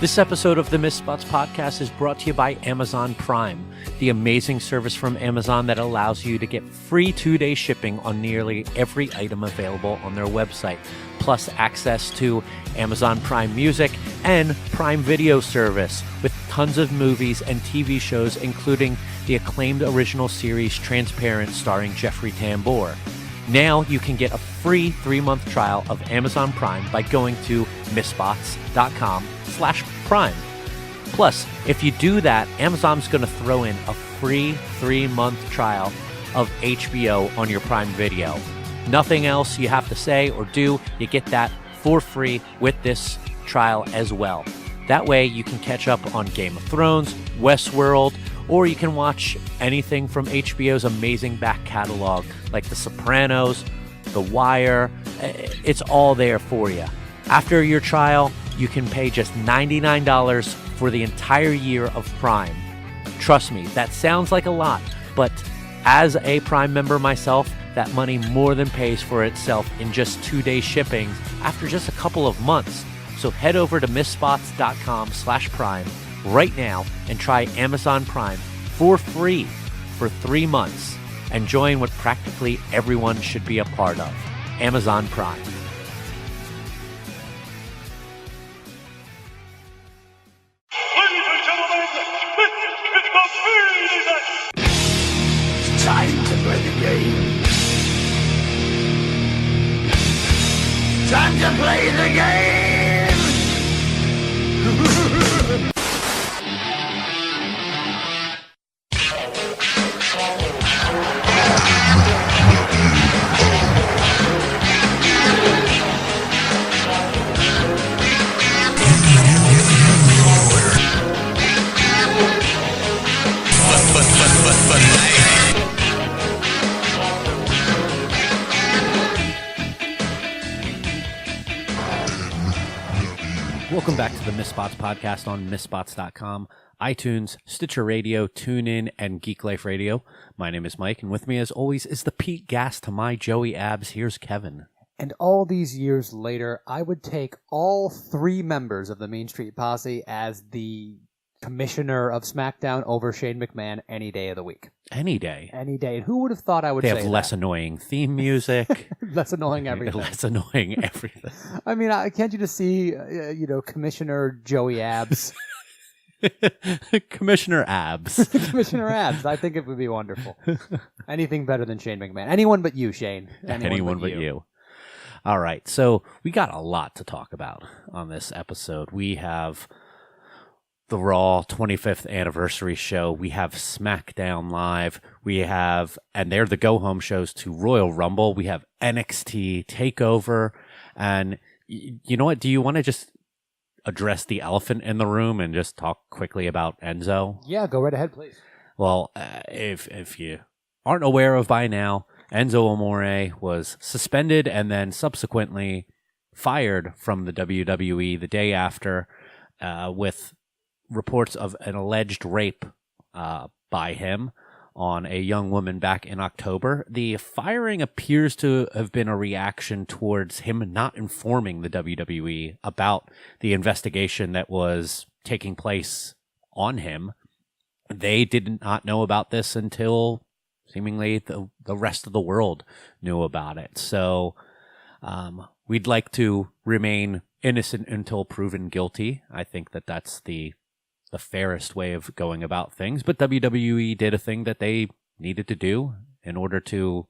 This episode of the Miss Spots podcast is brought to you by Amazon Prime, the amazing service from Amazon that allows you to get free 2-day shipping on nearly every item available on their website, plus access to Amazon Prime Music and Prime Video service with tons of movies and TV shows, including the acclaimed original series Transparent starring Jeffrey Tambor. Now you can get a free 3-month trial of Amazon Prime by going to missspots.com/prime. Plus, if you do that, Amazon's going to throw in a free 3-month trial of HBO on your Prime Video. Nothing else you have to say or do. You get that for free with this trial as well. That way you can catch up on Game of Thrones, Westworld, or you can watch anything from HBO's amazing back catalog, like The Sopranos, The Wire. It's all there for you. After your trial, you can pay just $99 for the entire year of Prime. Trust me, that sounds like a lot, but as a Prime member myself, that money more than pays for itself in just 2-day shipping after just a couple of months. So head over to missspots.com/prime right now and try Amazon Prime for free for 3 months and join what practically everyone should be a part of, Amazon Prime. Ladies and gentlemen, it's the It's time to play the game. Time to play the game. Welcome back to the Miss Spots podcast on missspots.com, iTunes, Stitcher Radio, TuneIn, and Geek Life Radio. My name is Mike, and with me as always is the Pete Gas to my Joey Abs. Here's Kevin. And all these years later, I would take all 3 members of the Main Street Posse as the commissioner of SmackDown over Shane McMahon any day of the week. Any day. Any day. And who would have thought I would They say have less that? annoying theme music. Less annoying everything. Less annoying everything. I mean, can't you just see, Commissioner Joey Abs? Commissioner Abs. Commissioner Abs. I think it would be wonderful. Anything better than Shane McMahon. Anyone but you, Shane. Anyone but you. All right, so we got a lot to talk about on this episode. We have the Raw 25th anniversary show. We have SmackDown Live. We have, and they're the go-home shows to Royal Rumble. We have NXT TakeOver. And you know what? Do you want to just address the elephant in the room and just talk quickly about Enzo? Yeah, go right ahead, please. Well, if you aren't aware of by now, Enzo Amore was suspended and then subsequently fired from the WWE the day after with reports of an alleged rape by him on a young woman back in October. The firing appears to have been a reaction towards him not informing the WWE about the investigation that was taking place on him. They did not know about this until seemingly the rest of the world knew about it. So we'd like to remain innocent until proven guilty. I think that that's the fairest way of going about things. But WWE did a thing that they needed to do in order to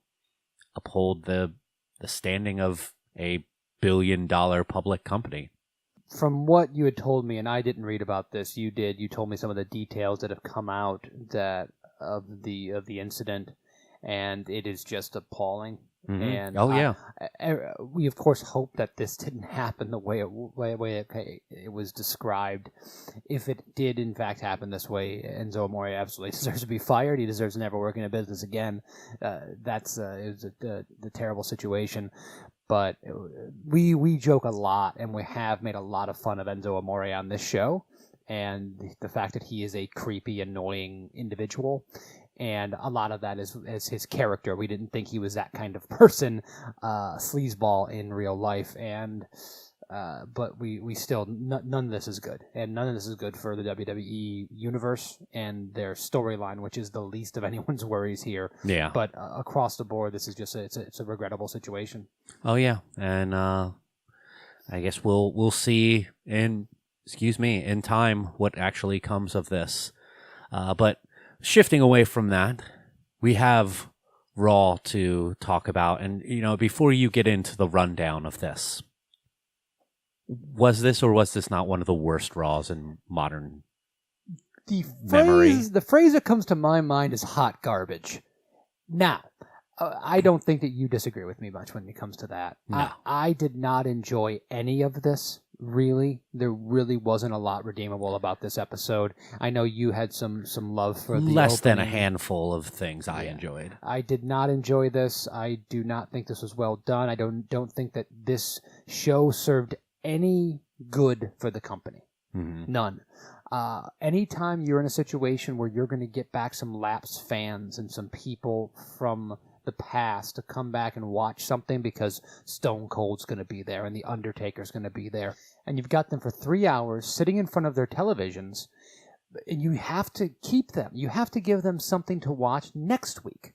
uphold the standing of a billion-dollar public company. From what you had told me, and I didn't read about this, you did. You told me some of the details that have come out of the incident, and it is just appalling. Mm-hmm. And we of course hope that this didn't happen the way it was described. If it did in fact happen this way, Enzo Amore absolutely deserves to be fired. He deserves to never work in a business again. It was a terrible situation. But we joke a lot, and we have made a lot of fun of Enzo Amore on this show, and the fact that he is a creepy, annoying individual. And a lot of that is his character. We didn't think he was that kind of person, sleazeball in real life. And but we still none of this is good, and none of this is good for the WWE universe and their storyline, which is the least of anyone's worries here. Yeah. But across the board, this is just it's a regrettable situation. Oh yeah, and I guess we'll see in time what actually comes of this. But shifting away from that, we have Raw to talk about, and before you get into the rundown of this, was this or was this not one of the worst Raws in modern memory? The phrase that comes to my mind is hot garbage. Now, I don't think that you disagree with me much when it comes to that. No. I did not enjoy any of this, really. There really wasn't a lot redeemable about this episode. I know you had some love for the less than a opening. handful of things I enjoyed. I did not enjoy this. I do not think this was well done. I don't think that this show served any good for the company. Mm-hmm. None. Anytime you're in a situation where you're going to get back some lapsed fans and some people from the past to come back and watch something because Stone Cold's going to be there and The Undertaker's going to be there, and you've got them for 3 hours sitting in front of their televisions, and you have to keep them. You have to give them something to watch next week.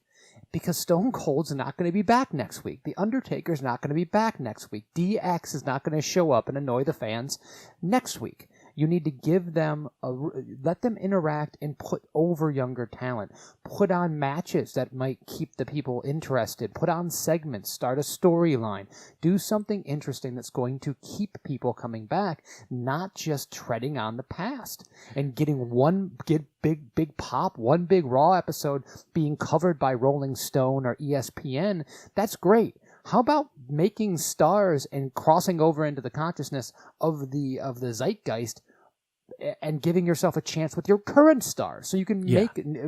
Because Stone Cold's not going to be back next week. The Undertaker's not going to be back next week. DX is not going to show up and annoy the fans next week. You need to give them let them interact and put over younger talent. Put on matches that might keep the people interested. Put on segments. Start a storyline. Do something interesting that's going to keep people coming back, not just treading on the past and getting big pop, one big Raw episode being covered by Rolling Stone or ESPN. That's great. How about making stars and crossing over into the consciousness of the zeitgeist and giving yourself a chance with your current stars so you can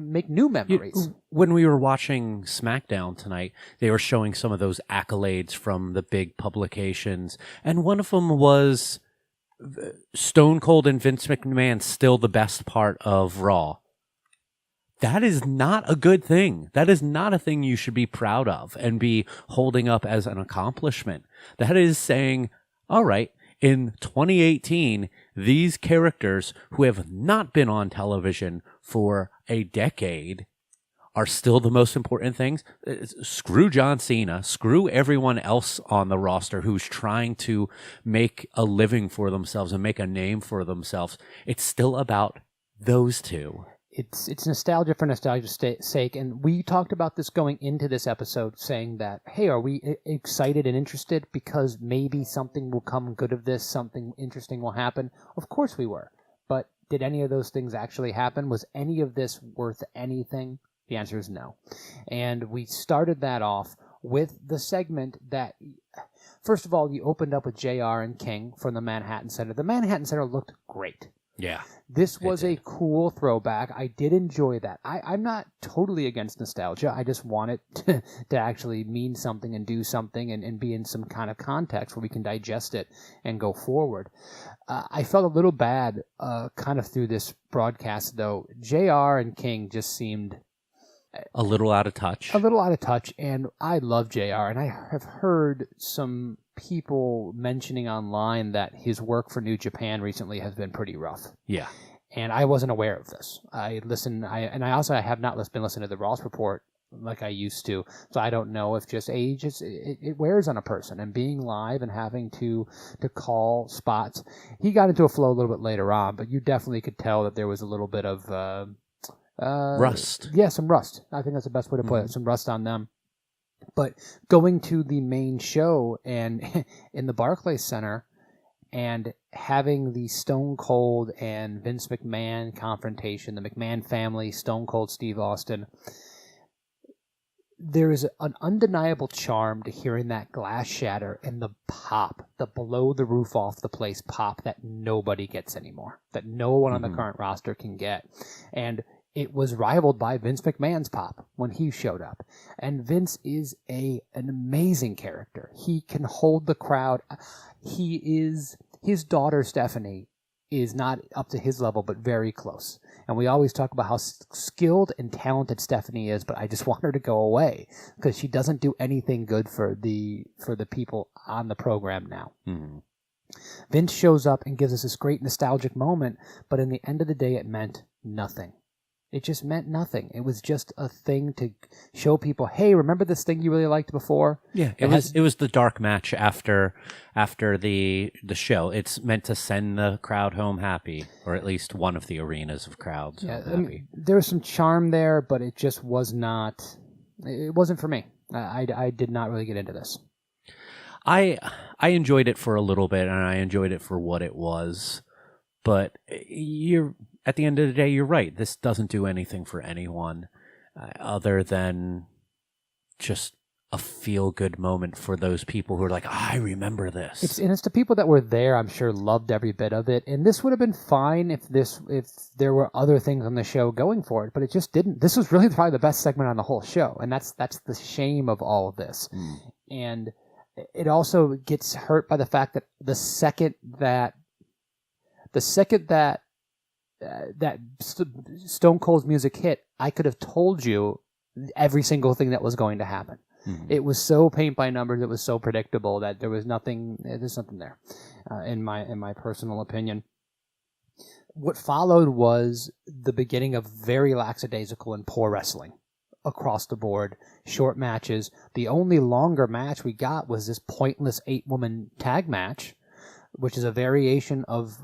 make new memories? When we were watching SmackDown tonight, they were showing some of those accolades from the big publications, and one of them was Stone Cold and Vince McMahon still the best part of Raw. That is not a good thing. That is not a thing you should be proud of and be holding up as an accomplishment. That is saying, all right, in 2018, these characters who have not been on television for a decade are still the most important things. Screw John Cena. Screw everyone else on the roster who's trying to make a living for themselves and make a name for themselves. It's still about those two. It's nostalgia for nostalgia's sake, and we talked about this going into this episode, saying that, hey, are we excited and interested because maybe something will come good of this, something interesting will happen? Of course we were, but did any of those things actually happen? Was any of this worth anything? The answer is no. And we started that off with the segment that, first of all, you opened up with JR and King from the Manhattan Center. The Manhattan Center looked great. Yeah. This was a cool throwback. I did enjoy that. I'm not totally against nostalgia. I just want it to actually mean something and do something and be in some kind of context where we can digest it and go forward. I felt a little bad kind of through this broadcast, though. JR and King just seemed a little out of touch. And I love JR, and I have heard some people mentioning online that his work for New Japan recently has been pretty rough. Yeah. And I wasn't aware of this. I have not been listening to the Ross Report like I used to, so I don't know if just age it wears on a person, and being live and having to call spots. He got into a flow a little bit later on, but you definitely could tell that there was a little bit of rust. Yeah, some rust. I think that's the best way to put it. Some rust on them. But going to the main show and in the Barclays Center and having the Stone Cold and Vince McMahon confrontation, the McMahon family, Stone Cold Steve Austin, there is an undeniable charm to hearing that glass shatter and the pop, the blow the roof off the place pop that nobody gets anymore, that no one on the current roster can get. And it was rivaled by Vince McMahon's pop when he showed up. And Vince is an amazing character. He can hold the crowd. His daughter, Stephanie, is not up to his level, but very close. And we always talk about how skilled and talented Stephanie is, but I just want her to go away because she doesn't do anything good for the people on the program now. Mm-hmm. Vince shows up and gives us this great nostalgic moment, but in the end of the day, it meant nothing. It just meant nothing. It was just a thing to show people, hey, remember this thing you really liked before? Yeah, it was the dark match after the show. It's meant to send the crowd home happy, or at least one of the arenas of crowds home happy. There was some charm there, but it just was not. It wasn't for me. I did not really get into this. I enjoyed it for a little bit, and I enjoyed it for what it was. But at the end of the day, you're right. This doesn't do anything for anyone other than just a feel-good moment for those people who are like, I remember this. It's the people that were there, I'm sure, loved every bit of it. And this would have been fine if there were other things on the show going for it, but it just didn't. This was really probably the best segment on the whole show, and that's the shame of all of this. And it also gets hurt by the fact that the second that Stone Cold's music hit, I could have told you every single thing that was going to happen. It was so paint by numbers. It was so predictable that there's nothing there, in my personal opinion. What followed was the beginning of very lackadaisical and poor wrestling across the board. Short matches. The only longer match we got was this pointless 8-woman tag match, which is a variation of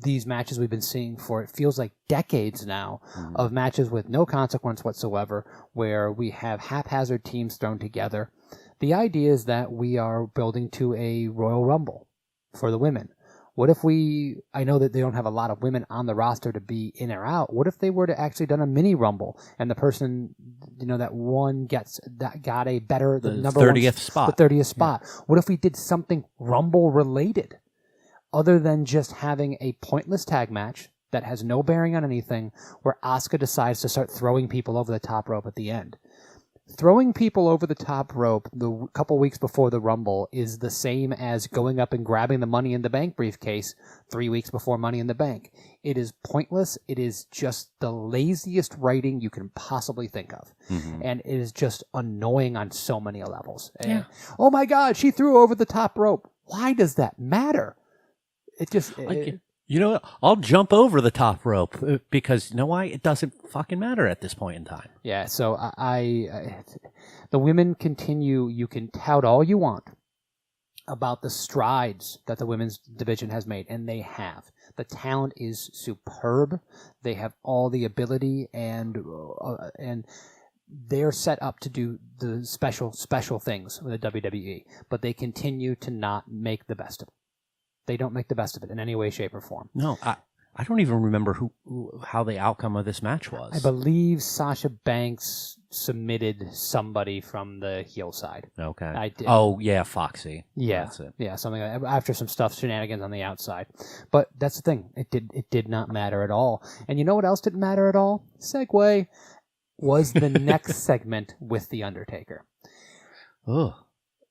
these matches we've been seeing for, it feels like decades now, of matches with no consequence whatsoever, where we have haphazard teams thrown together. The idea is that we are building to a Royal Rumble for the women. What if I know that they don't have a lot of women on the roster to be in or out. What if they were to actually done a mini Rumble and the person, that won got a better, the number 30th spot. The 30th spot. Yeah. What if we did something Rumble related? Other than just having a pointless tag match that has no bearing on anything, where Asuka decides to start throwing people over the top rope at the end. Throwing people over the top rope the couple weeks before the Rumble is the same as going up and grabbing the Money in the Bank briefcase 3 weeks before Money in the Bank. It is pointless. It is just the laziest writing you can possibly think of. And it is just annoying on so many levels. Yeah. Oh my God, she threw over the top rope. Why does that matter? It just... I'll jump over the top rope because, you know why? It doesn't fucking matter at this point in time. Yeah, so the women continue, you can tout all you want about the strides that the women's division has made, and they have. The talent is superb. They have all the ability, and they're set up to do the special things with the WWE, but they continue to not make the best of it. They don't make the best of it in any way, shape, or form. No, I don't even remember how the outcome of this match was. I believe Sasha Banks submitted somebody from the heel side. Okay. I did. Oh, yeah, Foxy. Yeah. That's it. Yeah, something like that, after some shenanigans on the outside. But that's the thing. It did not matter at all. And you know what else didn't matter at all? Segue was the next segment with The Undertaker. Ugh.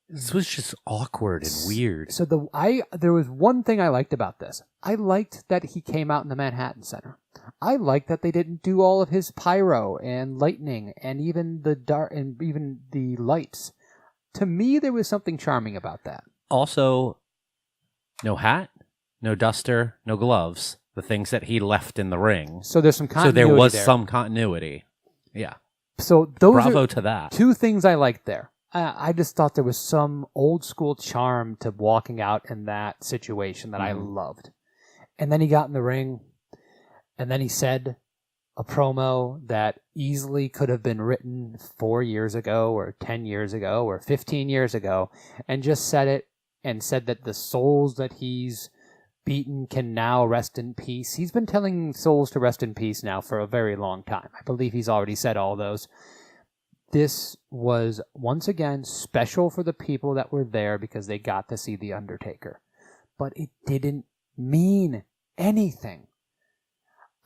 This was just awkward and weird. So there was one thing I liked about this. I liked that he came out in the Manhattan Center. I liked that they didn't do all of his pyro and lightning and even the dark and even the lights. To me, there was something charming about that. Also, no hat, no duster, no gloves. The things that he left in the ring. So there's some continuity. So there was some continuity. Yeah. So those Bravo to that. Two things I liked there. I just thought there was some old school charm to walking out in that situation that I loved. And then he got in the ring, and then he said a promo that easily could have been written 4 years ago or 10 years ago or 15 years ago, and just said it and said that the souls that he's beaten can now rest in peace. He's been telling souls to rest in peace now for a very long time. I believe he's already said all those. This was, once again, special for the people that were there because they got to see The Undertaker. But it didn't mean anything.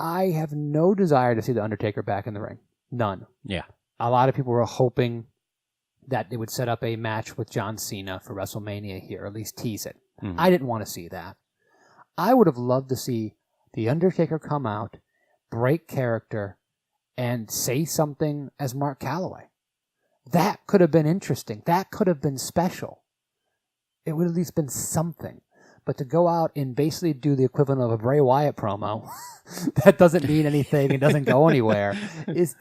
I have no desire to see The Undertaker back in the ring. None. Yeah. A lot of people were hoping that they would set up a match with John Cena for WrestleMania here, or at least tease it. I didn't want to see that. I would have loved to see The Undertaker come out, break character, and say something as Mark Calloway. That could have been interesting. That could have been special. It would have at least been something. But to go out and basically do the equivalent of a Bray Wyatt promo that doesn't mean anything and doesn't go anywhere, it's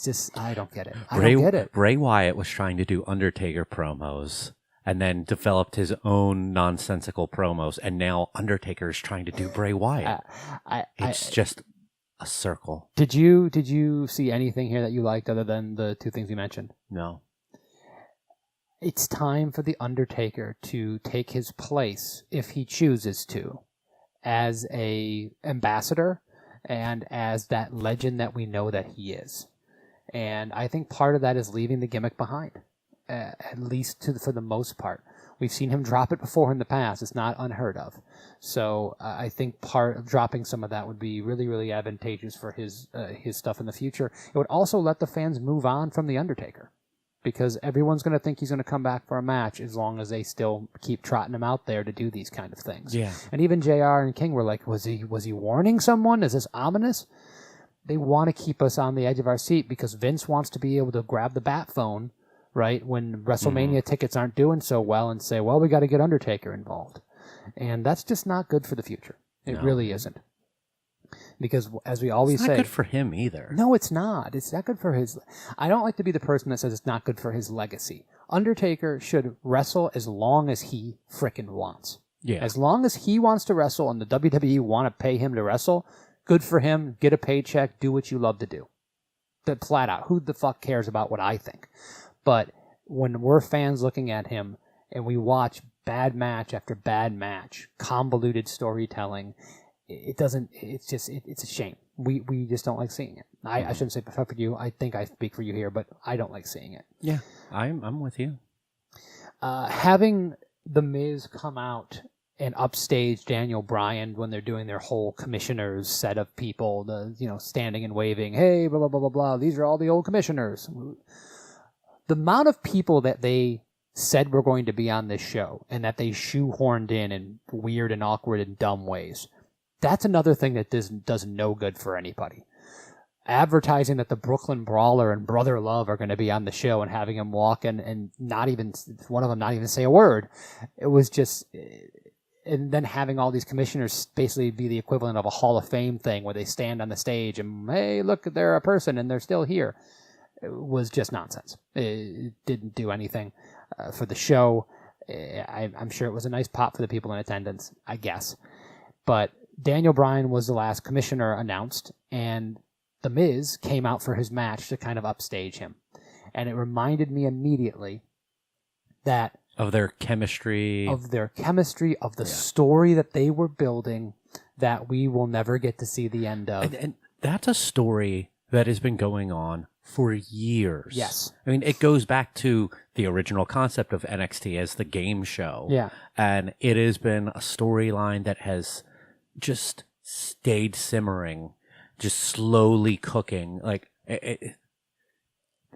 just, I don't get it. I don't get it. Bray Wyatt was trying to do Undertaker promos and then developed his own nonsensical promos, and now Undertaker is trying to do Bray Wyatt. It's just a circle. Did you see anything here that you liked other than the two things you mentioned? No. It's time for the Undertaker to take his place, if he chooses to, as a ambassador and as that legend that we know that he is. And I think part of that is leaving the gimmick behind. At least for the most part. We've seen him drop it before in the past. It's not unheard of. So I think part of dropping some of that would be really, really advantageous for his stuff in the future. It would also let the fans move on from The Undertaker, because everyone's going to think he's going to come back for a match as long as they still keep trotting him out there to do these kind of things. Yeah. And even JR and King were like, was he warning someone? Is this ominous? They want to keep us on the edge of our seat because Vince wants to be able to grab the bat phone, right, when WrestleMania tickets aren't doing so well and say, well, we got to get Undertaker involved. And that's just not good for the future. It really isn't. Because as we always say... It's not good for him either. No, it's not. It's not good for his... I don't like to be the person that says it's not good for his legacy. Undertaker should wrestle as long as he frickin' wants. Yeah. As long as he wants to wrestle and the WWE want to pay him to wrestle, good for him. Get a paycheck. Do what you love to do. That flat out. Who the fuck cares about what I think? But when we're fans looking at him and we watch bad match after bad match, convoluted storytelling, it's a shame. We just don't like seeing it. I shouldn't say for you. I think I speak for you here, but I don't like seeing it. Yeah, I'm with you. Having The Miz come out and upstage Daniel Bryan when they're doing their whole commissioners set of people, standing and waving, hey, blah, blah, blah, blah, blah, these are all the old commissioners. The amount of people that they said were going to be on this show and that they shoehorned in weird and awkward and dumb ways, that's another thing that does no good for anybody. Advertising that the Brooklyn Brawler and Brother Love are going to be on the show and having them walk in and not even, one of them not even say a word. It was just, and then having all these commissioners basically be the equivalent of a Hall of Fame thing where they stand on the stage and, hey, look, they're a person and they're still here. It was just nonsense. It didn't do anything for the show. I'm sure it was a nice pop for the people in attendance, I guess. But Daniel Bryan was the last commissioner announced, and The Miz came out for his match to kind of upstage him. And it reminded me immediately that... Of their chemistry. Of the story that they were building that we will never get to see the end of. And that's a story that has been going on for years. Yes. I mean, it goes back to the original concept of NXT as the game show. Yeah. And it has been a storyline that has just stayed simmering, just slowly cooking. Like,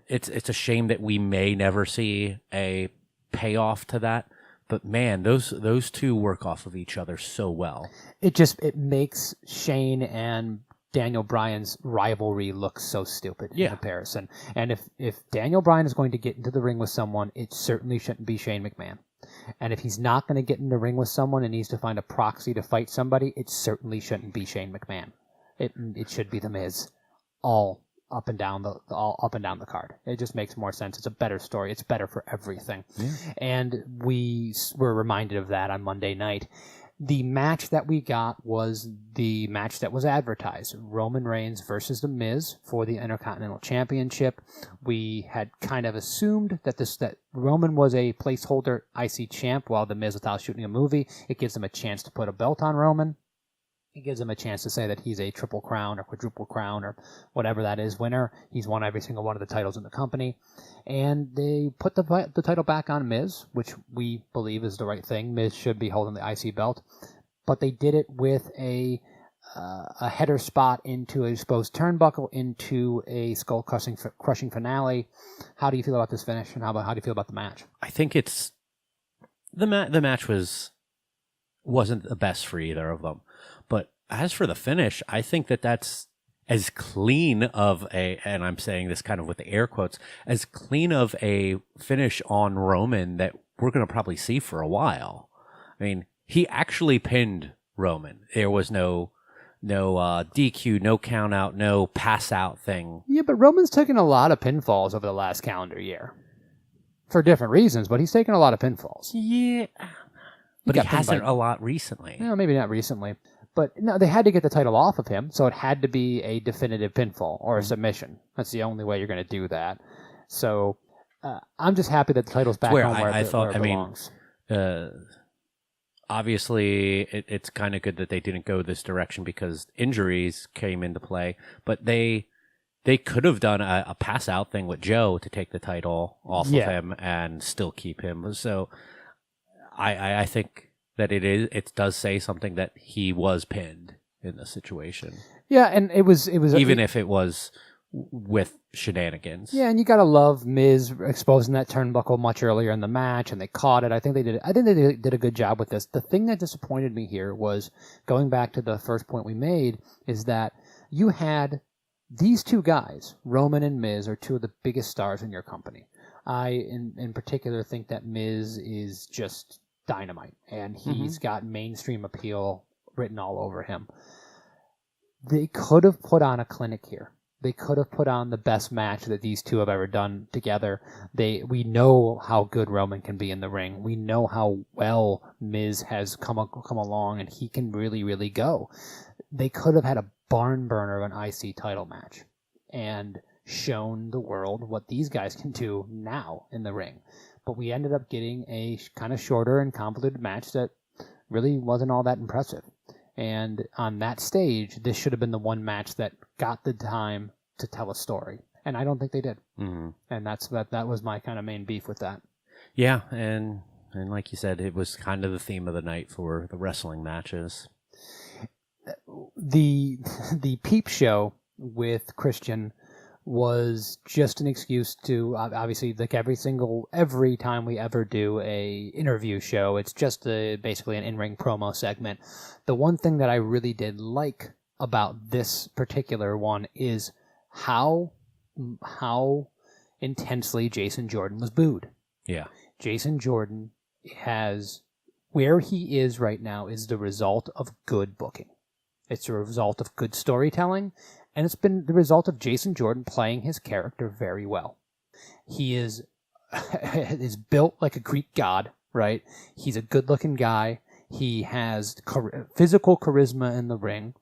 it's a shame that we may never see a payoff to that. But man, those two work off of each other so well. It makes Shane and Daniel Bryan's rivalry looks so stupid in comparison. And if Daniel Bryan is going to get into the ring with someone, it certainly shouldn't be Shane McMahon. And if he's not going to get in the ring with someone and needs to find a proxy to fight somebody, it certainly shouldn't be Shane McMahon. It should be The Miz, all up and down the card. It just makes more sense. It's a better story. It's better for everything. Yeah. And we were reminded of that on Monday night. The match that we got was the match that was advertised. Roman Reigns versus The Miz for the Intercontinental Championship. We had kind of assumed that Roman was a placeholder IC champ while The Miz without shooting a movie. It gives him a chance to put a belt on Roman. It gives him a chance to say that he's a triple crown or quadruple crown or whatever that is winner. He's won every single one of the titles in the company. And they put the title back on Miz, which we believe is the right thing. Miz should be holding the IC belt. But they did it with a header spot into a exposed turnbuckle into a skull-crushing finale. How do you feel about this finish, and how do you feel about the match? I think it's... The match wasn't the best for either of them. But as for the finish, I think that's as clean of and I'm saying this kind of with the air quotes, as clean of a finish on Roman that we're going to probably see for a while. I mean, he actually pinned Roman. There was no DQ, no count out, no pass out thing. Yeah, but Roman's taken a lot of pinfalls over the last calendar year. For different reasons, but he's taken a lot of pinfalls. Yeah. But he hasn't a lot recently. No, maybe not recently. But no, they had to get the title off of him, so it had to be a definitive pinfall or a submission. That's the only way you're going to do that. So I'm just happy that the title's back home where it belongs. Obviously, it's kind of good that they didn't go this direction because injuries came into play. But they could have done a pass out thing with Joe to take the title off of him and still keep him. So I think that it does say something that he was pinned in the situation. Yeah, and it was even if it was with shenanigans. Yeah, and you gotta love Miz exposing that turnbuckle much earlier in the match, and they caught it. I think they did a good job with this. The thing that disappointed me here was going back to the first point we made is that you had these two guys, Roman and Miz, are two of the biggest stars in your company. I, in particular, think that Miz is just dynamite, and he's got mainstream appeal written all over him. They could have put on a clinic here. They could have put on the best match that these two have ever done together. We know how good Roman can be in the ring. We know how well Miz has come along, and he can really, really go. They could have had a barn burner of an IC title match and shown the world what these guys can do now in the ring. But we ended up getting a kind of shorter and convoluted match that really wasn't all that impressive. And on that stage, this should have been the one match that got the time to tell a story. And I don't think they did. Mm-hmm. And that was my kind of main beef with that. Yeah, and like you said, it was kind of the theme of the night for the wrestling matches. The peep show with Christian was just an excuse to, obviously, like every time we ever do a interview show, it's just basically an in-ring promo segment. The one thing that I really did like about this particular one is how intensely Jason Jordan was booed. Yeah. Jason Jordan where he is right now is the result of good booking. It's a result of good storytelling, and it's been the result of Jason Jordan playing his character very well. He is built like a Greek god, right? He's a good-looking guy. He has physical charisma in the ring.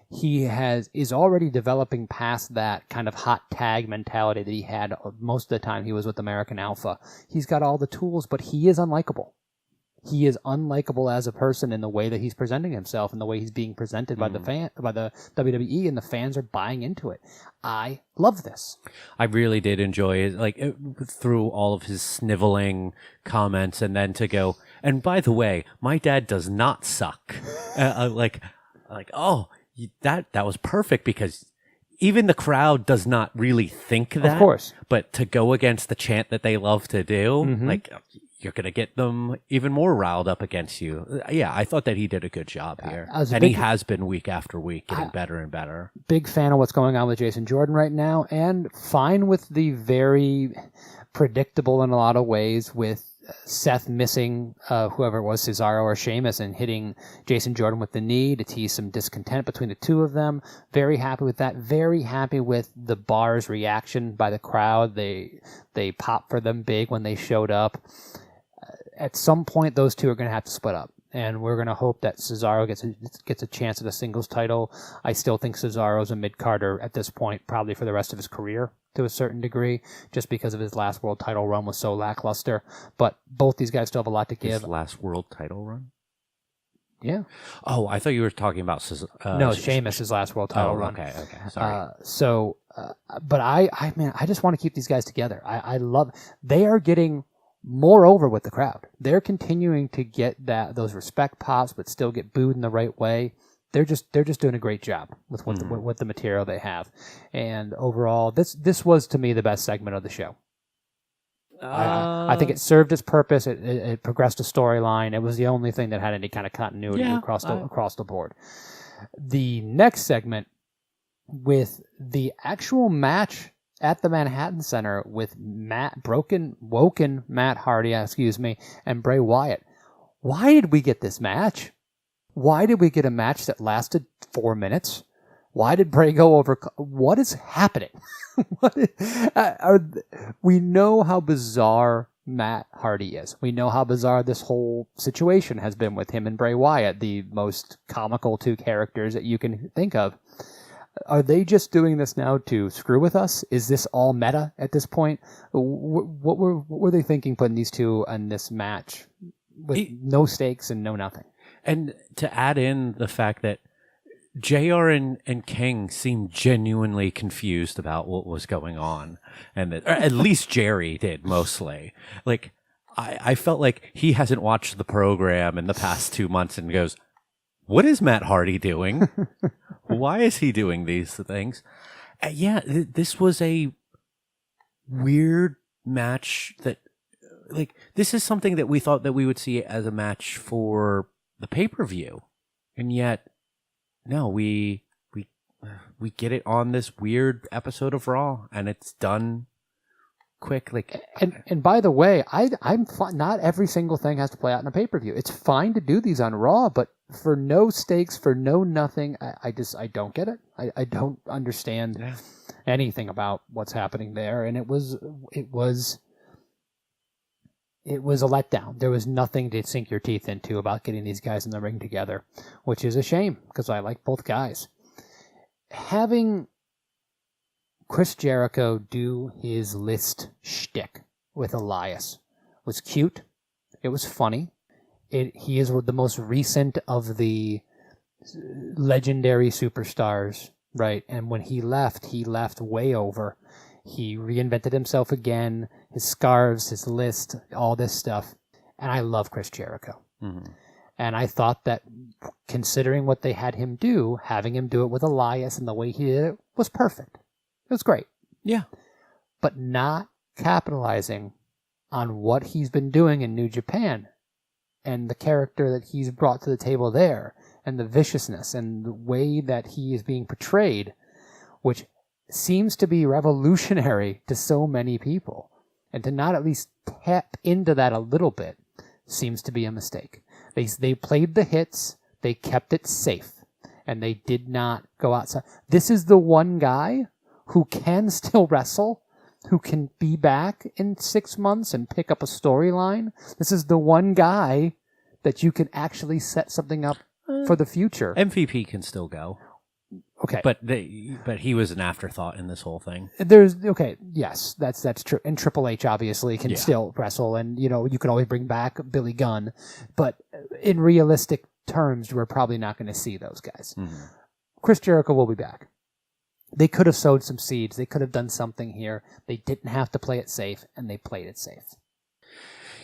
He is already developing past that kind of hot tag mentality that he had most of the time he was with American Alpha. He's got all the tools, but he is unlikable. He is unlikable as a person in the way that he's presenting himself and the way he's being presented by the WWE, and the fans are buying into it. I love this. I really did enjoy it, through all of his sniveling comments, and then to go, and by the way, my dad does not suck. That was perfect, because even the crowd does not really think that. Of course. But to go against the chant that they love to do, you're going to get them even more riled up against you. Yeah, I thought that he did a good job here. And he has been week after week getting better and better. Big fan of what's going on with Jason Jordan right now, and fine with the very predictable in a lot of ways with Seth missing whoever it was, Cesaro or Sheamus, and hitting Jason Jordan with the knee to tease some discontent between the two of them. Very happy with that. Very happy with the Bar's reaction by the crowd. They popped for them big when they showed up. At some point, those two are going to have to split up, and we're going to hope that Cesaro gets a chance at a singles title. I still think Cesaro's a mid-carder at this point, probably for the rest of his career to a certain degree, just because of his last world title run was so lackluster. But both these guys still have a lot to give. His last world title run? Yeah. Oh, I thought you were talking about no, Sheamus' last world title run. Okay, sorry. But I just want to keep these guys together. I love. They are getting more over with the crowd. They're continuing to get those respect pops, but still get booed in the right way. They're just doing a great job with what the material they have. And overall, this was to me the best segment of the show. I think it served its purpose. It progressed a storyline. It was the only thing that had any kind of continuity across the board. The next segment with the actual match at the Manhattan Center with Matt Hardy, and Bray Wyatt. why did we get this match? Why did we get a match that lasted 4 minutes? Why did Bray go over? What is happening? We know how bizarre Matt Hardy is. We know how bizarre this whole situation has been with him and Bray Wyatt, the most comical two characters that you can think of. Are they just doing this now to screw with us? Is this all meta at this point? What were they thinking putting these two in this match with no stakes and no nothing? And to add in the fact that JR and King seemed genuinely confused about what was going on. And that, or at least Jerry did, mostly. Like, I felt like he hasn't watched the program in the past 2 months and goes, what is Matt Hardy doing? Why is he doing these things? This was a weird match that, like, this is something that we thought that we would see as a match for the pay-per-view. And yet, no, we get it on this weird episode of Raw, and it's done quick. Like, and by the way, I'm not every single thing has to play out in a pay-per-view. It's fine to do these on Raw, but for no stakes, for no nothing, I don't get it. I don't understand anything about what's happening there, and it was a letdown. There was nothing to sink your teeth into about getting these guys in the ring together, which is a shame because I like both guys. Having Chris Jericho do his list shtick with Elias was cute. It was funny. He is the most recent of the legendary superstars, right? And when he left way over. He reinvented himself again, his scarves, his list, all this stuff. And I love Chris Jericho. Mm-hmm. And I thought that considering what they had him do, having him do it with Elias and the way he did it was perfect. It was great. Yeah. But not capitalizing on what he's been doing in New Japan and the character that he's brought to the table there and the viciousness and the way that he is being portrayed, which seems to be revolutionary to so many people. And to not at least tap into that a little bit seems to be a mistake. They played the hits, they kept it safe, and they did not go outside. This is the one guy who can still wrestle, who can be back in 6 months and pick up a storyline. This is the one guy that you can actually set something up for the future. MVP can still go. Okay, but he was an afterthought in this whole thing. Yes, that's true. And Triple H obviously can still wrestle, and you can always bring back Billy Gunn, but in realistic terms, we're probably not going to see those guys. Mm-hmm. Chris Jericho will be back. They could have sowed some seeds. They could have done something here. They didn't have to play it safe, and they played it safe.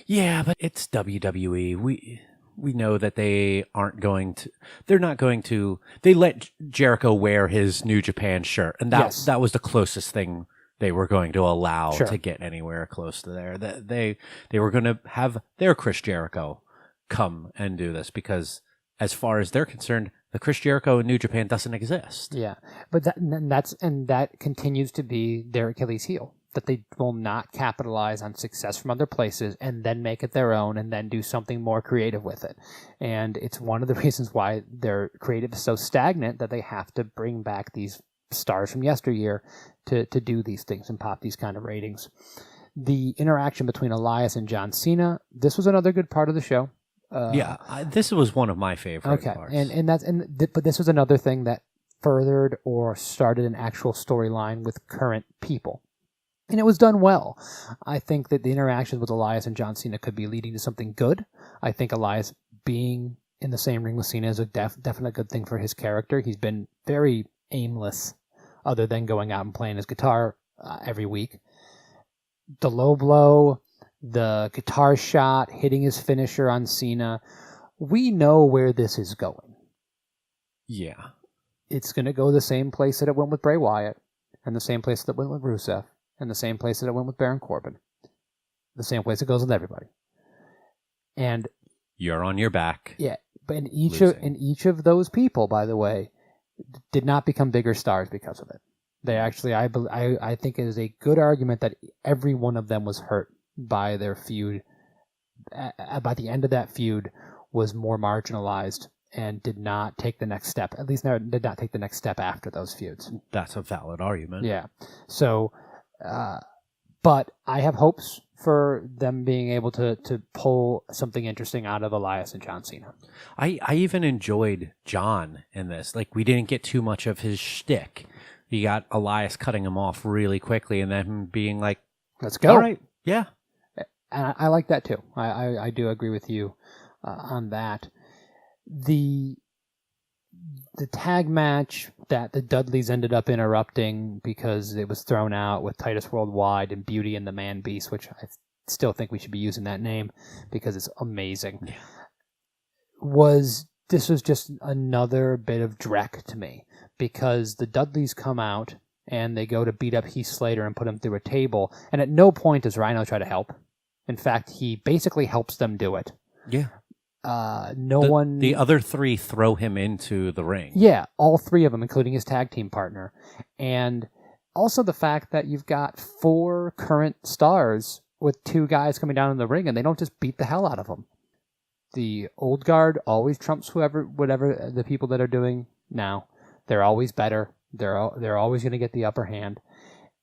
Yeah, but it's WWE. We know that they aren't going to. They're not going to. They let Jericho wear his New Japan shirt, and that was the closest thing they were going to allow to get anywhere close to there. They were going to have their Chris Jericho come and do this because, as far as they're concerned, the Chris Jericho in New Japan doesn't exist. Yeah, but that continues to be their Achilles heel. That they will not capitalize on success from other places and then make it their own and then do something more creative with it. And it's one of the reasons why their creative is so stagnant that they have to bring back these stars from yesteryear to do these things and pop these kind of ratings. The interaction between Elias and John Cena, this was another good part of the show. This was one of my favorite parts. But this was another thing that furthered or started an actual storyline with current people. And it was done well. I think that the interactions with Elias and John Cena could be leading to something good. I think Elias being in the same ring with Cena is a definite good thing for his character. He's been very aimless other than going out and playing his guitar every week. The low blow, the guitar shot, hitting his finisher on Cena. We know where this is going. Yeah. It's going to go the same place that it went with Bray Wyatt and the same place that it went with Rusev. And the same place that it went with Baron Corbin. The same place it goes with everybody. And you're on your back. Yeah, but in each of those people, by the way, did not become bigger stars because of it. They actually, I think it is a good argument that every one of them was hurt by their feud by the end of that feud, was more marginalized and did not take the next step. At least did not take the next step after those feuds. That's a valid argument. Yeah. So, but I have hopes for them being able to pull something interesting out of Elias and John Cena. I even enjoyed John in this. Like, we didn't get too much of his shtick. You got Elias cutting him off really quickly and then being like, let's go. All right. Yeah. And I like that too. I do agree with you on that. The tag match that the Dudleys ended up interrupting because it was thrown out with Titus Worldwide and Beauty and the Man Beast, which I still think we should be using that name because it's amazing. Yeah. This was just another bit of dreck to me, because the Dudleys come out and they go to beat up Heath Slater and put him through a table, and at no point does Rhino try to help. In fact, he basically helps them do it. Yeah. The other three throw him into the ring. Yeah, all three of them, including his tag team partner. And also the fact that you've got 4 current stars with 2 guys coming down in the ring, and they don't just beat the hell out of them. The old guard always trumps whatever the people that are doing now. They're always better. They're always going to get the upper hand.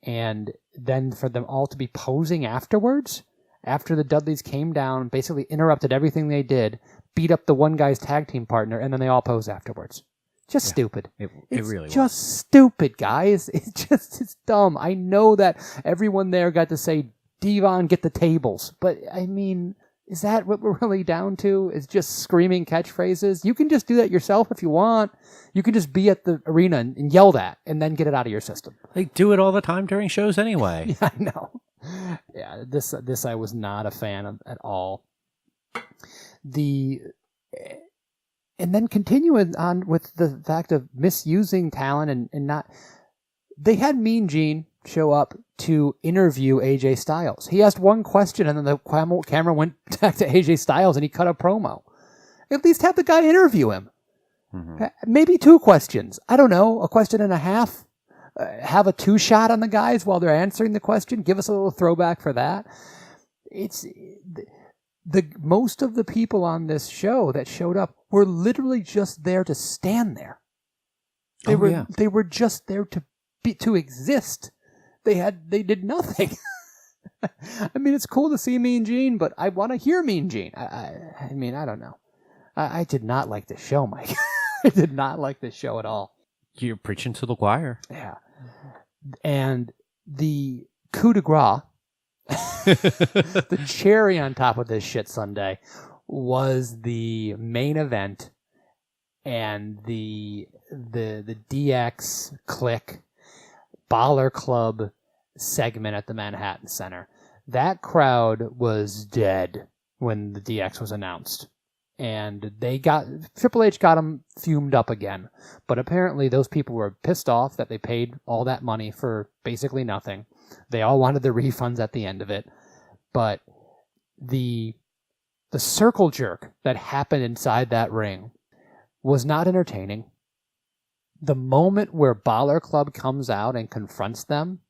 And then for them all to be posing afterwards, after the Dudleys came down, basically interrupted everything they did, beat up the one guy's tag team partner, and then they all pose afterwards. Just stupid. It really was. Just stupid, guys. It's dumb. I know that everyone there got to say, Devon, get the tables. But, I mean, is that what we're really down to? Is just screaming catchphrases? You can just do that yourself if you want. You can just be at the arena and yell that, and then get it out of your system. They do it all the time during shows anyway. Yeah, I know. Yeah, this I was not a fan of at all. And then continuing on with the fact of misusing talent and not... They had Mean Gene show up to interview AJ Styles. He asked one question and then the camera went back to AJ Styles and he cut a promo. At least have the guy interview him. Mm-hmm. Maybe 2 questions. I don't know, a question and a half. Have a 2-shot on the guys while they're answering the question. Give us a little throwback for that. It's the most of the people on this show that showed up were literally just there to stand there. They were just there to exist. They did nothing. I mean, it's cool to see Mean Gene, but I want to hear Mean Gene. I mean, I don't know. I did not like this show, Mike. I did not like this show at all. You're preaching to the choir. Yeah. And the coup de grace, the cherry on top of this shit Sunday, was the main event and the DX Click Baller Club segment at the Manhattan Center. That crowd was dead when the DX was announced. And Triple H got them fumed up again. But apparently those people were pissed off that they paid all that money for basically nothing. They all wanted the refunds at the end of it. But the circle jerk that happened inside that ring was not entertaining. The moment where Baller Club comes out and confronts them,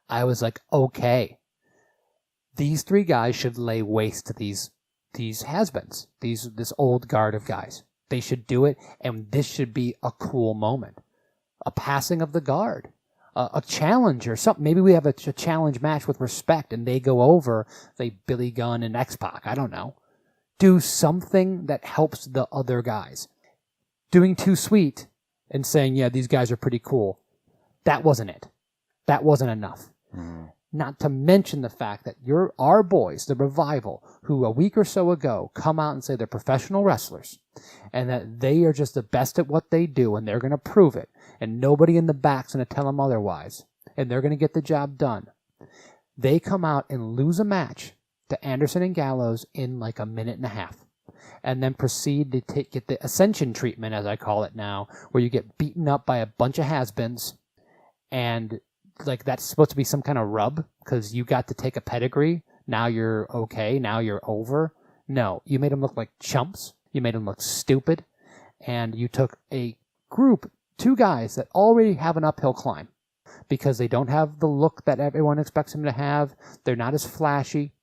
I was like, okay, these 3 guys should lay waste to these has-beens, this old guard of guys. They should do it, and this should be a cool moment. A passing of the guard. A challenge or something. Maybe we have a challenge match with respect, and they go over, say, Billy Gunn and X-Pac. I don't know. Do something that helps the other guys. Doing Too Sweet and saying, yeah, these guys are pretty cool. That wasn't it. That wasn't enough. Mm. Not to mention the fact that our boys, the Revival, who a week or so ago come out and say they're professional wrestlers and that they are just the best at what they do and they're going to prove it and nobody in the back's going to tell them otherwise and they're going to get the job done. They come out and lose a match to Anderson and Gallows in like a minute and a half and then proceed to get the Ascension treatment, as I call it now, where you get beaten up by a bunch of has-beens and like that's supposed to be some kind of rub because you got to take a pedigree. Now you're okay. Now you're over. No, you made them look like chumps. You made them look stupid. And you took a group, 2 guys that already have an uphill climb because they don't have the look that everyone expects them to have. They're not as flashy.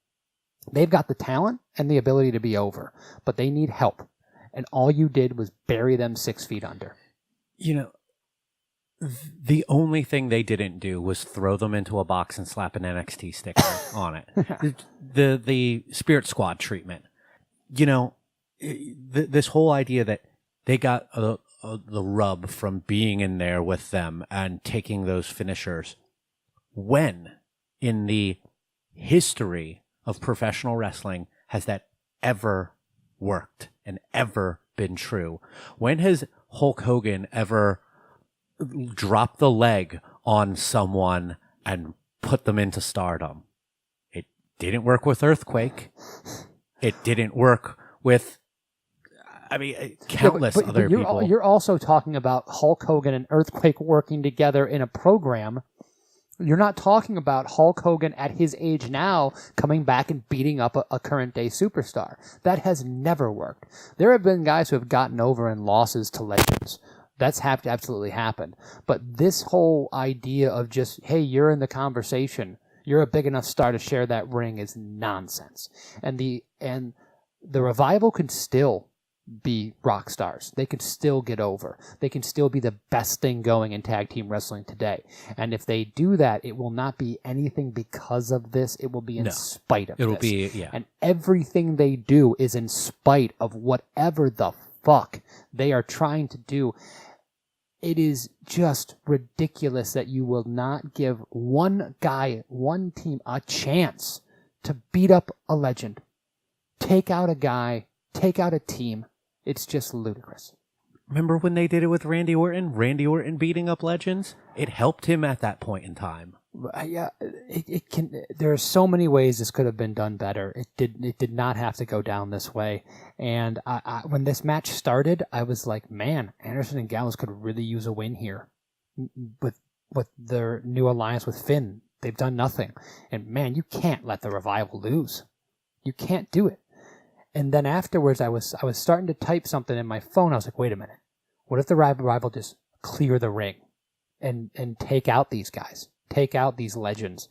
They've got the talent and the ability to be over, but they need help. And all you did was bury them 6 feet under. You know, the only thing they didn't do was throw them into a box and slap an NXT sticker on it. The Spirit Squad treatment. You know, this whole idea that they got the rub from being in there with them and taking those finishers. When in the history of professional wrestling has that ever worked and ever been true? When has Hulk Hogan ever dropped the leg on someone and put them into stardom? It didn't work with Earthquake. It didn't work with, countless other people. You're also talking about Hulk Hogan and Earthquake working together in a program. You're not talking about Hulk Hogan at his age now coming back and beating up a current-day superstar. That has never worked. There have been guys who have gotten over in losses to legends. That's absolutely happened. But this whole idea of just, hey, you're in the conversation, you're a big enough star to share that ring is nonsense. And the Revival can still be rock stars. They can still get over. They can still be the best thing going in tag team wrestling today. And if they do that, it will not be anything because of this. It will be in spite of this. It'll be, yeah. And everything they do is in spite of whatever the fuck they are trying to do. It is just ridiculous that you will not give one guy, one team, a chance to beat up a legend. Take out a guy, take out a team. It's just ludicrous. Remember when they did it with Randy Orton? Randy Orton beating up legends? It helped him at that point in time. Yeah, it can. There are so many ways this could have been done better. It did not have to go down this way. And when this match started, I was like, man, Anderson and Gallows could really use a win here with their new alliance with Finn. They've done nothing, and man, you can't let the Revival lose. You can't do it. And then afterwards, I was starting to type something in my phone. I was like, wait a minute. What if the Revival just clear the ring and take out these guys? Take out these legends.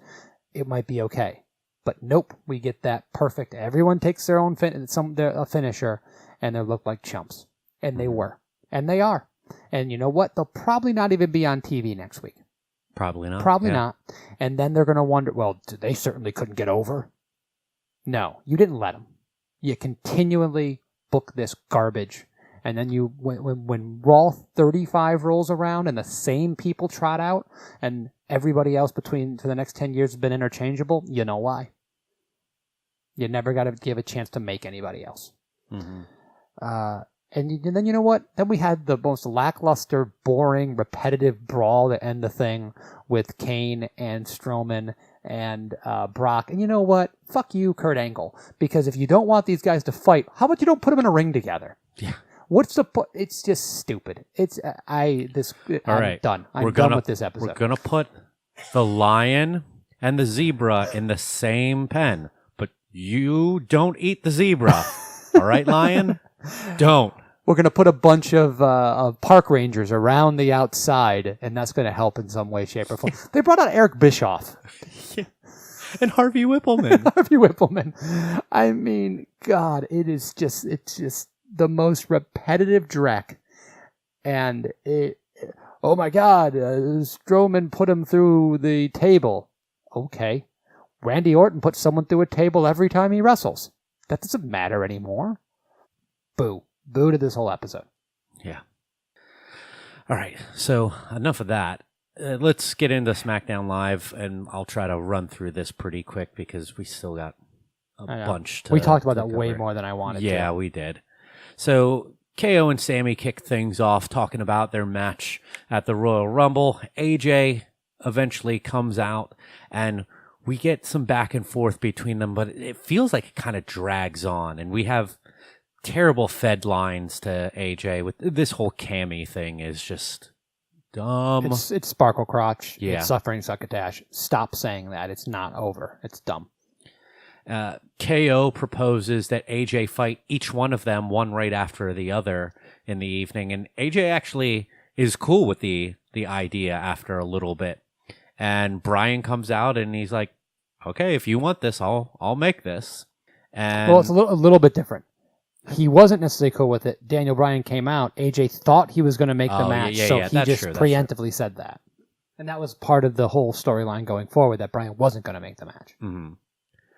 It might be okay. But nope, we get that perfect. Everyone takes their own a finisher, and they look like chumps. And they were. And they are. And you know what? They'll probably not even be on TV next week. Probably not. Probably not. And then they're going to wonder, well, they certainly couldn't get over. No, you didn't let them. You continually book this garbage, and then when Raw 35 rolls around and the same people trot out, and everybody else for the next 10 years has been interchangeable, you know why? You never got to give a chance to make anybody else. Mm-hmm. And then you know what? Then we had the most lackluster, boring, repetitive brawl to end the thing with Kane and Strowman and Brock. And you know what? Fuck you, Kurt Angle. Because if you don't want these guys to fight, how about you don't put them in a ring together? Yeah. What's the point? It's just stupid. I'm done. I'm done with this episode. We're going to put the lion and the zebra in the same pen. But you don't eat the zebra. All right, lion? Don't. We're going to put a bunch of park rangers around the outside, and that's going to help in some way, shape, or form. They brought out Eric Bischoff. Yeah. And Harvey Whippleman. Harvey Whippleman. I mean, God, it's just the most repetitive dreck. And oh my God, Strowman put him through the table. Okay. Randy Orton puts someone through a table every time he wrestles. That doesn't matter anymore. Boo. Boo to this whole episode. Yeah. All right. So enough of that. Let's get into SmackDown Live, and I'll try to run through this pretty quick because we still got a bunch to We talked about that cover. way more than I wanted to. Yeah, we did. So KO and Sammy kicked things off talking about their match at the Royal Rumble. AJ eventually comes out, and we get some back and forth between them, but it feels like it kind of drags on, and we have terrible fed lines to AJ with this whole Cammy thing is just dumb. It's sparkle crotch. Yeah. It's suffering succotash. Stop saying that. It's not over. It's dumb. KO proposes that AJ fight each one of them one right after the other in the evening, and AJ actually is cool with the idea after a little bit. And Brian comes out and he's like, "Okay, if you want this, I'll make this." And Well, it's a little bit different. He wasn't necessarily cool with it. Daniel Bryan came out. AJ thought he was going to make the match, so he that's just true, that's preemptively said that. And that was part of the whole storyline going forward, that Bryan wasn't going to make the match. Mhm.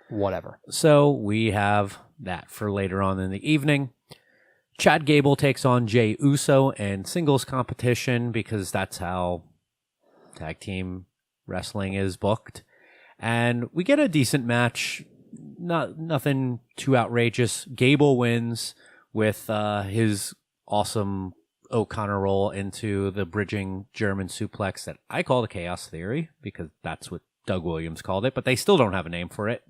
Whatever. So we have that for later on in the evening. Chad Gable takes on Jey Uso in singles competition because that's how tag team wrestling is booked. And we get a decent match. Nothing too outrageous. Gable wins with his awesome O'Connor roll into the bridging German suplex that I call the Chaos Theory because that's what Doug Williams called it, but they still don't have a name for it.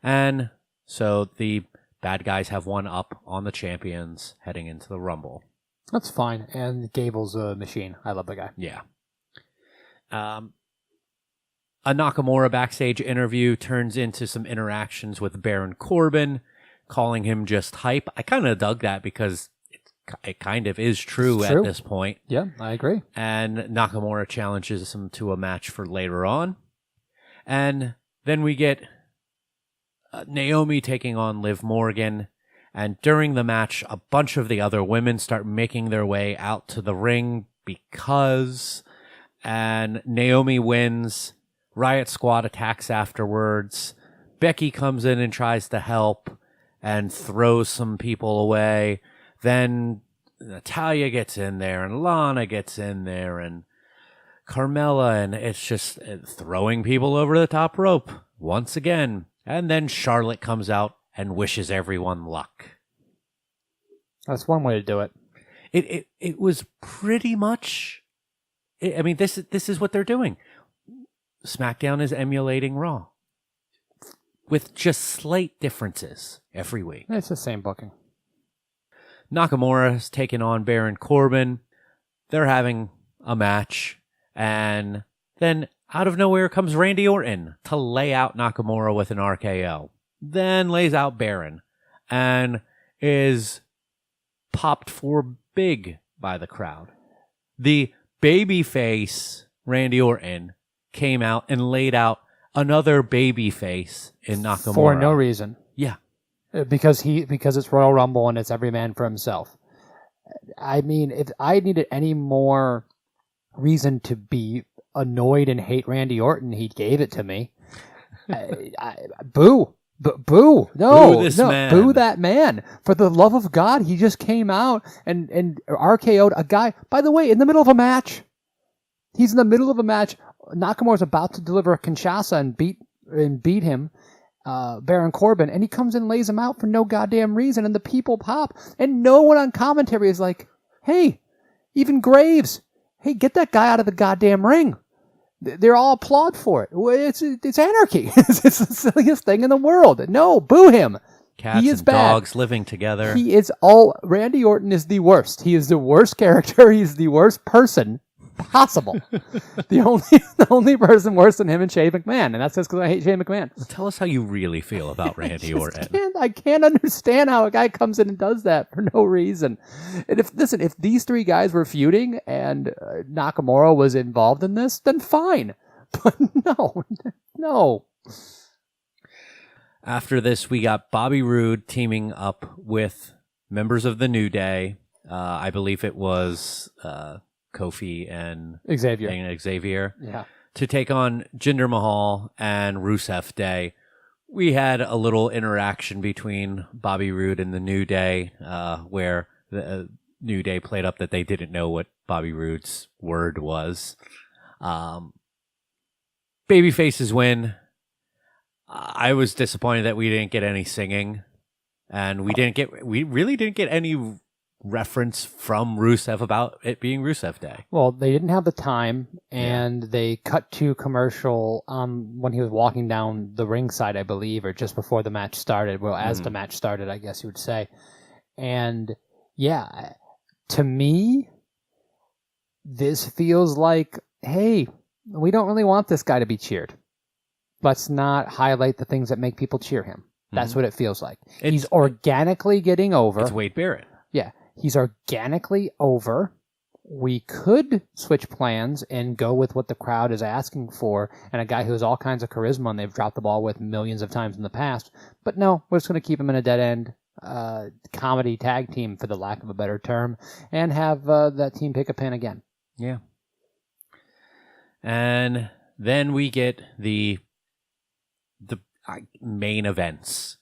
And so the bad guys have one up on the champions heading into the Rumble. That's fine. And Gable's a machine. I love the guy. Yeah. A Nakamura backstage interview turns into some interactions with Baron Corbin, calling him just hype. I kind of dug that because it kind of is true at this point. Yeah, I agree. And Nakamura challenges him to a match for later on. And then we get Naomi taking on Liv Morgan. And during the match, a bunch of the other women start making their way out to the ring and Naomi wins. Riot Squad attacks afterwards. Becky comes in and tries to help and throws some people away. Then Natalya gets in there and Lana gets in there and Carmella, and it's just throwing people over the top rope once again. And then Charlotte comes out and wishes everyone luck. That's one way to do it. It was pretty much. I mean, this is what they're doing. SmackDown is emulating Raw with just slight differences every week. It's the same booking. Nakamura's taking on Baron Corbin. They're having a match. And then out of nowhere comes Randy Orton to lay out Nakamura with an RKO. Then lays out Baron and is popped for big by the crowd. The babyface Randy Orton came out and laid out another babyface in Nakamura. For no reason. Yeah. Because it's Royal Rumble and it's every man for himself. I mean, if I needed any more reason to be annoyed and hate Randy Orton, he gave it to me. Boo. Boo. No. Boo this man. Boo that man. For the love of God, he just came out and RKO'd a guy. By the way, in the middle of a match. He's in the middle of a match. Nakamura's about to deliver a Kinshasa and beat him, Baron Corbin, and he comes in and lays him out for no goddamn reason, and the people pop, and no one on commentary is like, hey, even Graves, hey, get that guy out of the goddamn ring. They're all applaud for it. It's anarchy. It's the silliest thing in the world. No, boo him. Cats he is and bad. dogs living together. Randy Orton is the worst. He is the worst character. He's the worst person possible. The only person worse than him and Shane McMahon, and that's just because I hate Shane McMahon. Tell us how you really feel about Randy Orton. I can't understand how a guy comes in and does that for no reason. And if these three guys were feuding and Nakamura was involved in this, then fine. But no. After this, we got Bobby Roode teaming up with members of the New Day. I believe it was Kofi and Xavier. Yeah. To take on Jinder Mahal and Rusev Day. We had a little interaction between Bobby Roode and the New Day, where the New Day played up that they didn't know what Bobby Roode's word was. Babyfaces win. I was disappointed that we didn't get any singing, and we really didn't get any reference from Rusev about it being Rusev Day. Well, they didn't have the time, and they cut to commercial when he was walking down the ringside, I believe, or just before the match started. Well, as the match started, I guess you would say. And yeah, to me, this feels like, hey, we don't really want this guy to be cheered. Let's not highlight the things that make people cheer him. That's what it feels like. He's organically getting over. It's Wade Barrett. Yeah. He's organically over, we could switch plans and go with what the crowd is asking for, and a guy who has all kinds of charisma and they've dropped the ball with millions of times in the past. But no, we're just going to keep him in a dead-end comedy tag team, for the lack of a better term, and have that team pick a pin again. Yeah. And then we get the main events.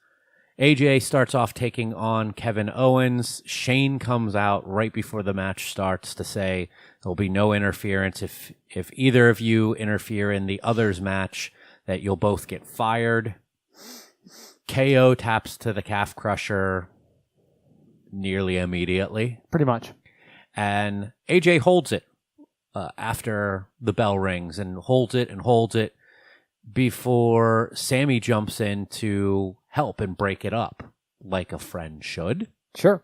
AJ starts off taking on Kevin Owens. Shane comes out right before the match starts to say there'll be no interference. If either of you interfere in the other's match, that you'll both get fired. KO taps to the calf crusher nearly immediately. Pretty much. And AJ holds it after the bell rings, and holds it before Sammy jumps in to help and break it up like a friend should. Sure.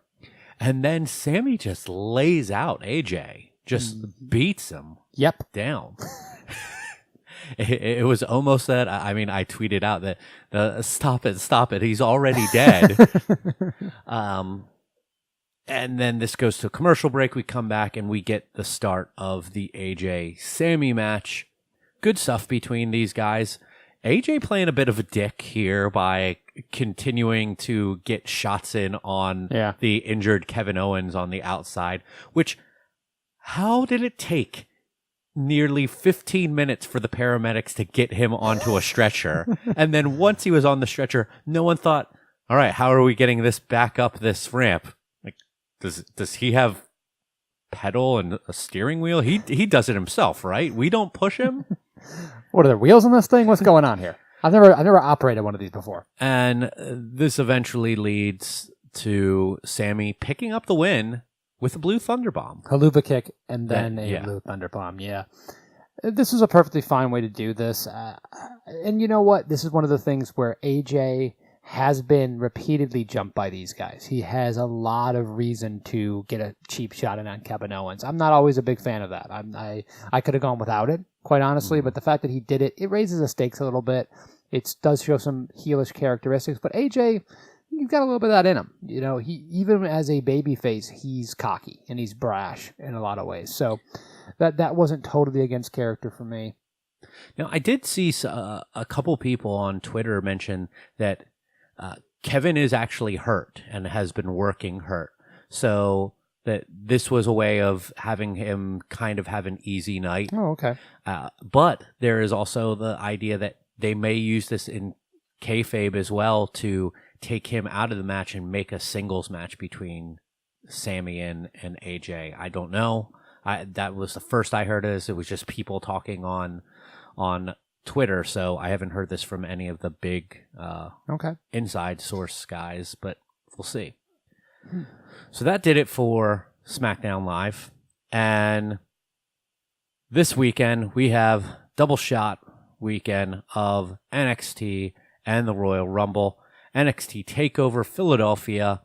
And then Sammy just lays out AJ, just beats him down. It was almost that, I mean, I tweeted out that, stop it, he's already dead. And then this goes to a commercial break. We come back and we get the start of the AJ-Sammy match. Good stuff between these guys. AJ playing a bit of a dick here by continuing to get shots in on the injured Kevin Owens on the outside, which, how did it take nearly 15 minutes for the paramedics to get him onto a stretcher? And then once he was on the stretcher, no one thought, all right, how are we getting this back up this ramp? Like, does he have pedal and a steering wheel? He does it himself, right? We don't push him. What are there wheels on this thing? What's going on here? I've never operated one of these before. And this eventually leads to Sammy picking up the win with a blue thunder bomb. Haluva kick and then a blue thunder bomb. Yeah. This is a perfectly fine way to do this. And you know what? This is one of the things where AJ has been repeatedly jumped by these guys. He has a lot of reason to get a cheap shot in on Kevin Owens. I'm not always a big fan of that. I could have gone without it, quite honestly, but the fact that he did it, it raises the stakes a little bit. It does show some heelish characteristics, but AJ, he's got a little bit of that in him. You know, he, even as a babyface, he's cocky and he's brash in a lot of ways. So that wasn't totally against character for me. Now, I did see a couple people on Twitter mention that Kevin is actually hurt and has been working hurt. So that this was a way of having him kind of have an easy night. Oh, okay. But there is also the idea that they may use this in kayfabe as well to take him out of the match and make a singles match between Sammy and AJ. I don't know. That was the first I heard of this. It was just people talking on Twitter, so I haven't heard this from any of the big inside source guys, but we'll see. So that did it for SmackDown Live. And this weekend, we have double shot weekend of NXT and the Royal Rumble. NXT TakeOver Philadelphia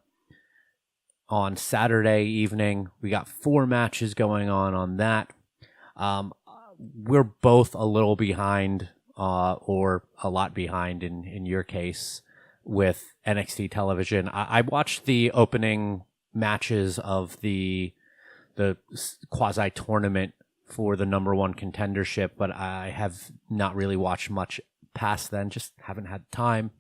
on Saturday evening. We got 4 matches going on that. We're both a little behind, or a lot behind in your case, with NXT television. I watched the opening matches of the quasi-tournament for the number 1 contendership, but I have not really watched much past then, just haven't had time.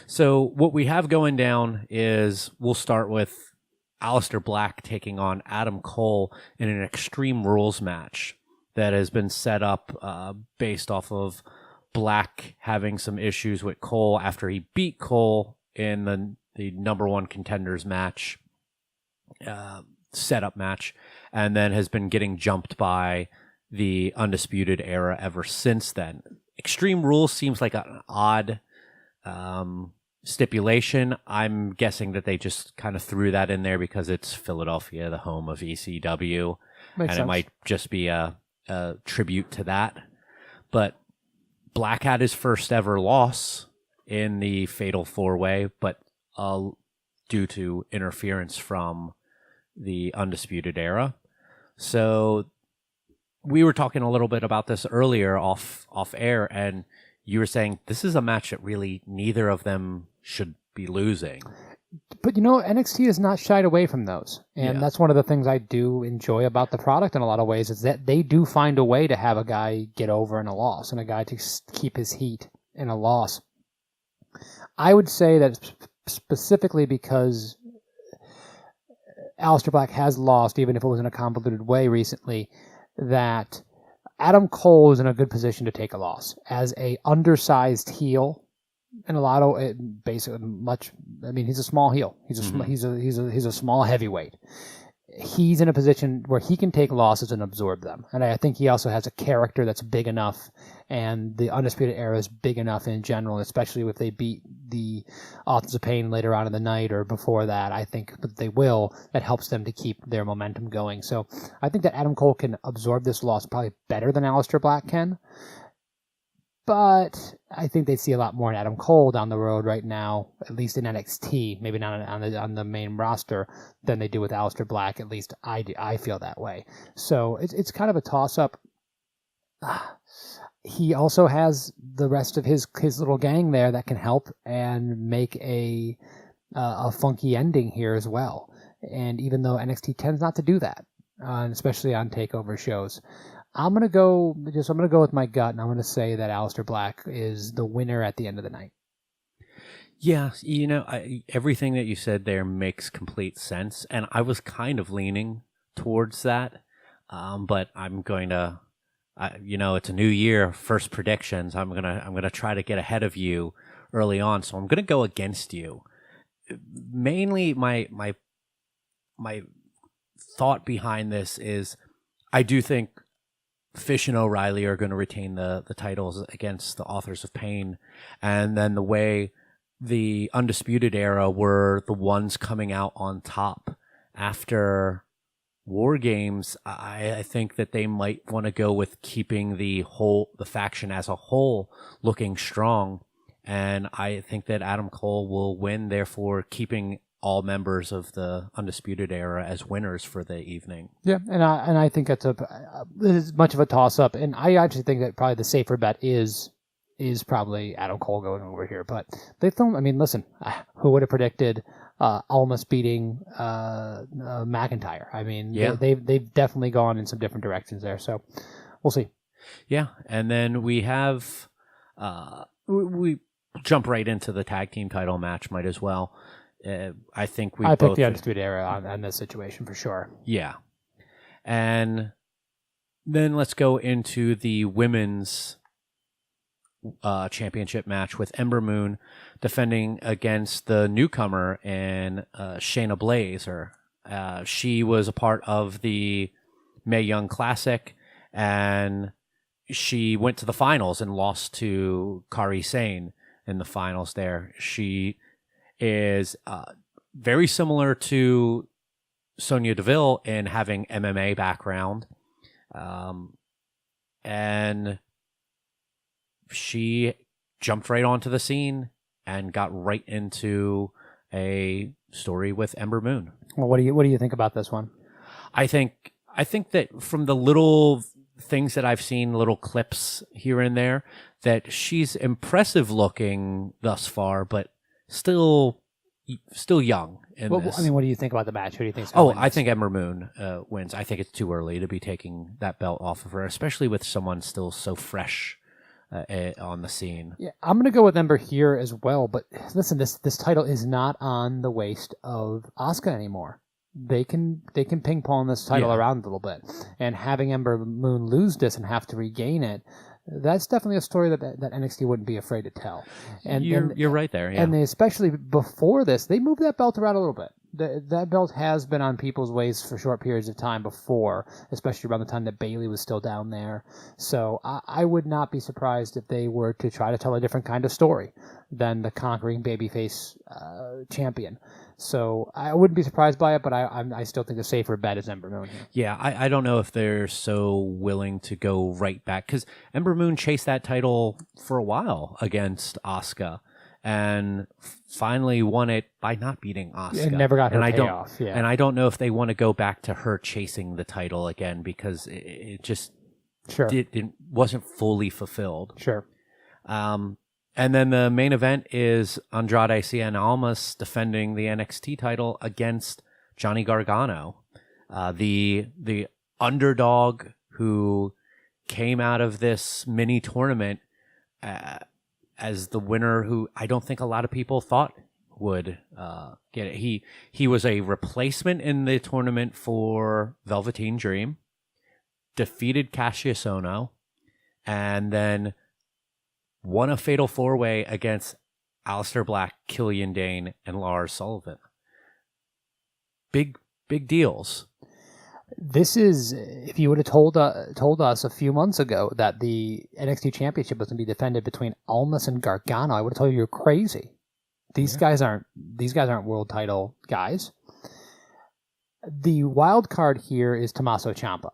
So what we have going down is we'll start with Aleister Black taking on Adam Cole in an Extreme Rules match that has been set up based off of Black having some issues with Cole after he beat Cole in the number 1 contenders match, setup match, and then has been getting jumped by the Undisputed Era ever since then. Extreme Rules seems like an odd stipulation. I'm guessing that they just kind of threw that in there because it's Philadelphia, the home of ECW, Makes sense. It might just be a tribute to that. But Black had his first ever loss in the Fatal 4-Way, but due to interference from the Undisputed Era. So we were talking a little bit about this earlier off air, and you were saying this is a match that really neither of them should be losing. But NXT has not shied away from those, and that's one of the things I do enjoy about the product in a lot of ways is that they do find a way to have a guy get over in a loss and a guy to keep his heat in a loss. I would say that specifically because Aleister Black has lost, even if it was in a convoluted way recently, that Adam Cole is in a good position to take a loss as a undersized heel. And a lot of basically much. I mean, he's a small heel. He's a small heavyweight. He's in a position where he can take losses and absorb them. And I think he also has a character that's big enough, and the Undisputed Era is big enough in general, especially if they beat the Authors of Pain later on in the night or before that. I think that they will. That helps them to keep their momentum going. So I think that Adam Cole can absorb this loss probably better than Aleister Black can. But I think they see a lot more in Adam Cole down the road right now, at least in NXT, maybe not on the main roster, than they do with Aleister Black. At least I feel that way. So it's kind of a toss-up. He also has the rest of his little gang there that can help and make a funky ending here as well. And even though NXT tends not to do that, especially on takeover shows, I'm gonna go with my gut, and I'm gonna say that Aleister Black is the winner at the end of the night. Yeah, everything that you said there makes complete sense, and I was kind of leaning towards that, but I'm going to, it's a new year, first predictions. I'm gonna try to get ahead of you early on, so I'm gonna go against you. Mainly, my thought behind this is, I do think Fish and O'Reilly are going to retain the titles against the Authors of Pain. And then the way the Undisputed Era were the ones coming out on top after War Games, I think that they might want to go with keeping the faction as a whole looking strong. And I think that Adam Cole will win, therefore keeping all members of the Undisputed Era as winners for the evening. Yeah, and I think that's it's much of a toss-up, and I actually think that probably the safer bet is probably Adam Cole going over here. But they filmed. I mean, listen, who would have predicted Almas beating McIntyre? I mean, they've definitely gone in some different directions there. So we'll see. Yeah, and then we have we jump right into the tag team title match. Might as well. I think I picked the Undisputed Era on this situation for sure. Yeah. And then let's go into the women's championship match with Ember Moon defending against the newcomer and Shayna Baszler. She was a part of the Mae Young Classic, and she went to the finals and lost to Kairi Sane in the finals there. She is very similar to Sonya Deville in having MMA background. And she jumped right onto the scene and got right into a story with Ember Moon. Well, what do you think about this one? I think that from the little things that I've seen, little clips here and there, that she's impressive looking thus far, but still young in this. I mean, what do you think about the match? Who do you think? I think Ember Moon wins. I think it's too early to be taking that belt off of her, especially with someone still so fresh on the scene. Yeah, I'm going to go with Ember here as well. But listen, this title is not on the waist of Asuka anymore. They can ping pong this title around a little bit, and having Ember Moon lose this and have to regain it. That's definitely a story that NXT wouldn't be afraid to tell. And you're right there. Yeah. And they, especially before this, they moved that belt around a little bit. That belt has been on people's waists for short periods of time before, especially around the time that Bayley was still down there. So I would not be surprised if they were to try to tell a different kind of story than the conquering babyface champion. So I wouldn't be surprised by it, but I still think the safer bet is Ember Moon here. Yeah, I don't know if they're so willing to go right back, because Ember Moon chased that title for a while against Asuka and finally won it by not beating Asuka. It never got her payoff. And I don't know if they want to go back to her chasing the title again, because it just wasn't fully fulfilled. Sure. And And then the main event is Andrade Cien Almas defending the NXT title against Johnny Gargano, the underdog who came out of this mini tournament as the winner, who I don't think a lot of people thought would get it. He was a replacement in the tournament for Velveteen Dream, defeated Cassius Ohno, and then won a fatal four-way against Aleister Black, Killian Dane, and Lars Sullivan. Big deals. This is, if you would have told us a few months ago that the NXT Championship was going to be defended between Almas and Gargano, I would have told you you're crazy. These guys aren't world title guys. The wild card here is Tommaso Ciampa.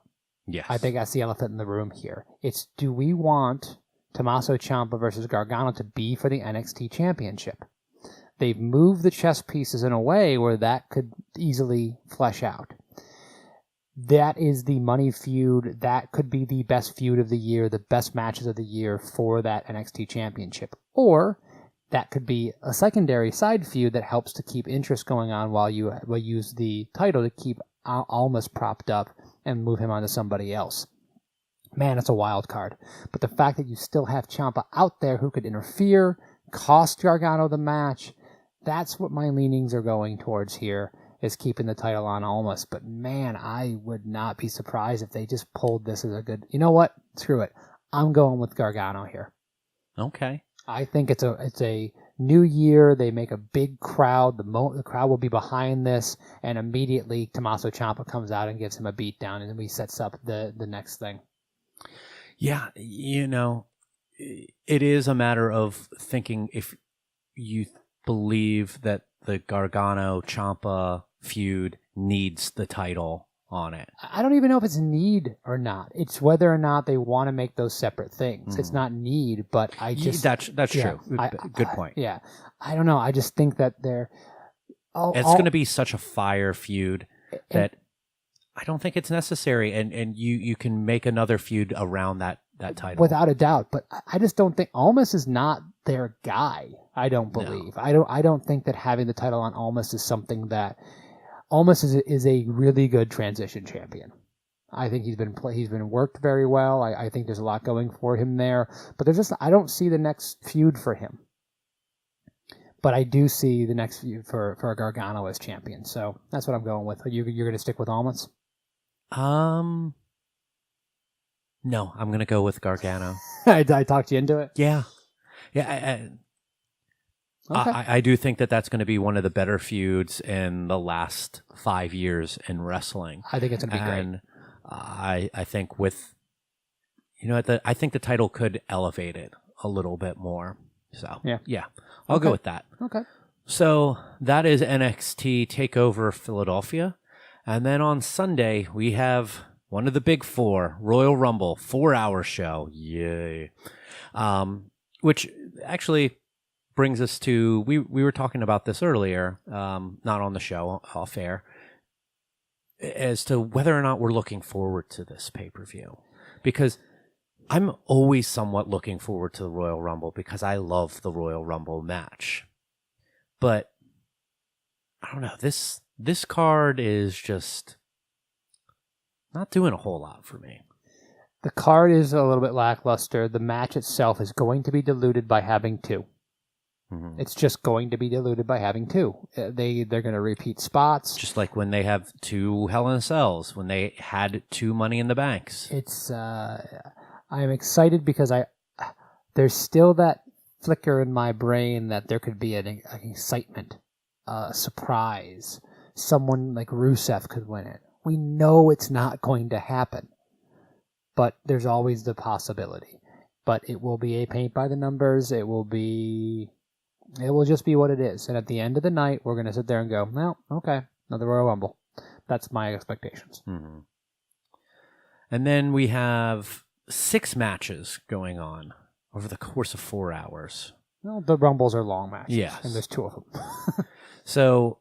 Yes. I think that's the elephant in the room here. It's, do we want Tommaso Ciampa versus Gargano to be for the NXT Championship? They've moved the chess pieces in a way where that could easily flesh out. That is the money feud. That could be the best feud of the year, the best matches of the year for that NXT Championship. Or that could be a secondary side feud that helps to keep interest going on while you use the title to keep Almas propped up and move him on to somebody else. Man, it's a wild card. But the fact that you still have Ciampa out there who could interfere, cost Gargano the match, that's what my leanings are going towards here, is keeping the title on Almas. But man, I would not be surprised if they just pulled this as a good, you know what? Screw it. I'm going with Gargano here. Okay. I think it's a new year. They make a big crowd. The crowd will be behind this, and immediately Tommaso Ciampa comes out and gives him a beatdown, and then he sets up the next thing. Yeah, it is a matter of thinking if you believe that the Gargano-Ciampa feud needs the title on it. I don't even know if it's need or not. It's whether or not they want to make those separate things. It's not need, but I just... That's true. Good point. Yeah. I don't know. I just think that they're... It's going to be such a fire feud that I don't think it's necessary, and you can make another feud around that title. Without a doubt, but I just don't think... Almas is not their guy, I don't believe. No. I don't think that having the title on Almas is something that... Almas is a really good transition champion. I think he's been worked very well. I think there's a lot going for him there, but I don't see the next feud for him. But I do see the next feud for Gargano as champion. So that's what I'm going with. You're going to stick with Almas? No, I'm going to go with Gargano. I talked you into it? Yeah. Okay. I do think that that's going to be one of the better feuds in the last 5 years in wrestling. I think it's going to be great. I think with, I think the title could elevate it a little bit more. So, yeah. I'll go with that. Okay. So that is NXT TakeOver Philadelphia. And then on Sunday, we have one of the big four, Royal Rumble, 4-hour show. Yay. Which actually brings us to, we were talking about this earlier, not on the show, off air, as to whether or not we're looking forward to this pay-per-view. Because I'm always somewhat looking forward to the Royal Rumble because I love the Royal Rumble match. But I don't know, this card is just not doing a whole lot for me. The card is a little bit lackluster. The match itself is going to be diluted by having two. Mm-hmm. It's just going to be diluted by having two. They're going to repeat spots. Just like when they have two Hell in a Cells, when they had two Money in the Banks. It's I'm excited because there's still that flicker in my brain that there could be an excitement, a surprise. Someone like Rusev could win it. We know it's not going to happen, but there's always the possibility. But it will be a paint by the numbers. It will just be what it is. And at the end of the night, we're going to sit there and go, well, okay, another Royal Rumble. That's my expectations. Mm-hmm. And then we have 6 matches going on over the course of 4 hours. Well, the Rumbles are long matches. Yes. And there's 2 of them. So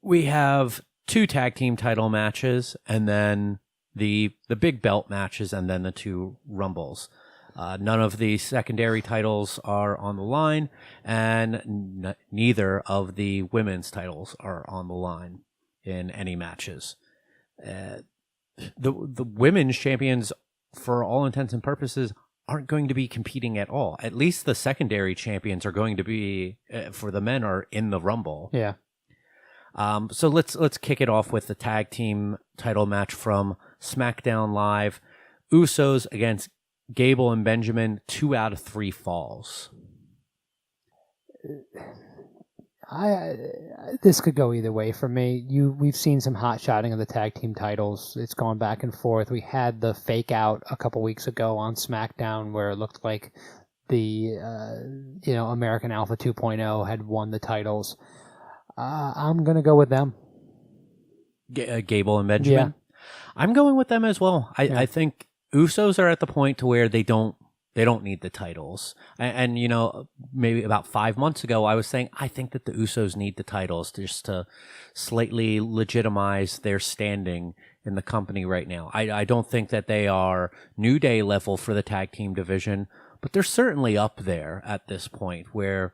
we have 2 tag team title matches, and then the big belt matches, and then the 2 Rumbles. None of the secondary titles are on the line, and neither of the women's titles are on the line in any matches. The women's champions, for all intents and purposes, aren't going to be competing at all. At least the secondary champions are going to be, for the men, are in the Rumble. Yeah. So let's kick it off with the tag team title match from SmackDown Live. Usos against Gable and Benjamin, 2 out of 3 falls. This could go either way for me. We've seen some hot shotting of the tag team titles. It's gone back and forth. We had the fake out a couple weeks ago on SmackDown where it looked like the American Alpha 2.0 had won the titles. I'm gonna go with them. Gable and Benjamin. Yeah. I'm going with them as well. I think Usos are at the point to where they don't need the titles. And maybe about 5 months ago, I was saying I think that the Usos need the titles just to slightly legitimize their standing in the company right now. I don't think that they are New Day level for the tag team division, but they're certainly up there at this point where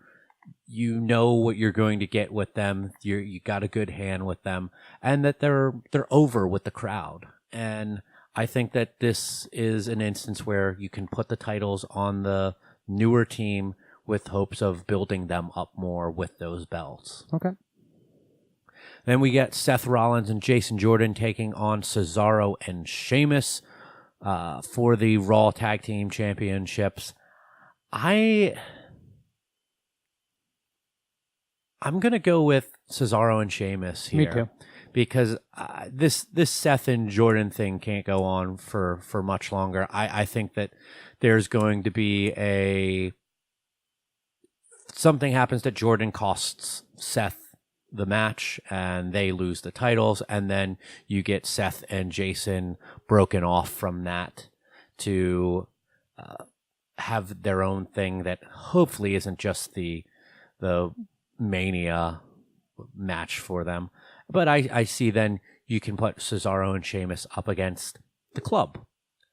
you know what you're going to get with them. You got a good hand with them, and that they're over with the crowd. And I think that this is an instance where you can put the titles on the newer team with hopes of building them up more with those belts. Okay. Then we get Seth Rollins and Jason Jordan taking on Cesaro and Sheamus for the Raw Tag Team Championships. I'm going to go with Cesaro and Sheamus here. Me too. Because this Seth and Jordan thing can't go on for much longer. I think that there's going to be something happens that Jordan costs Seth the match and they lose the titles, and then you get Seth and Jason broken off from that to have their own thing that hopefully isn't just the Mania match for them. But I see then you can put Cesaro and Sheamus up against the Club,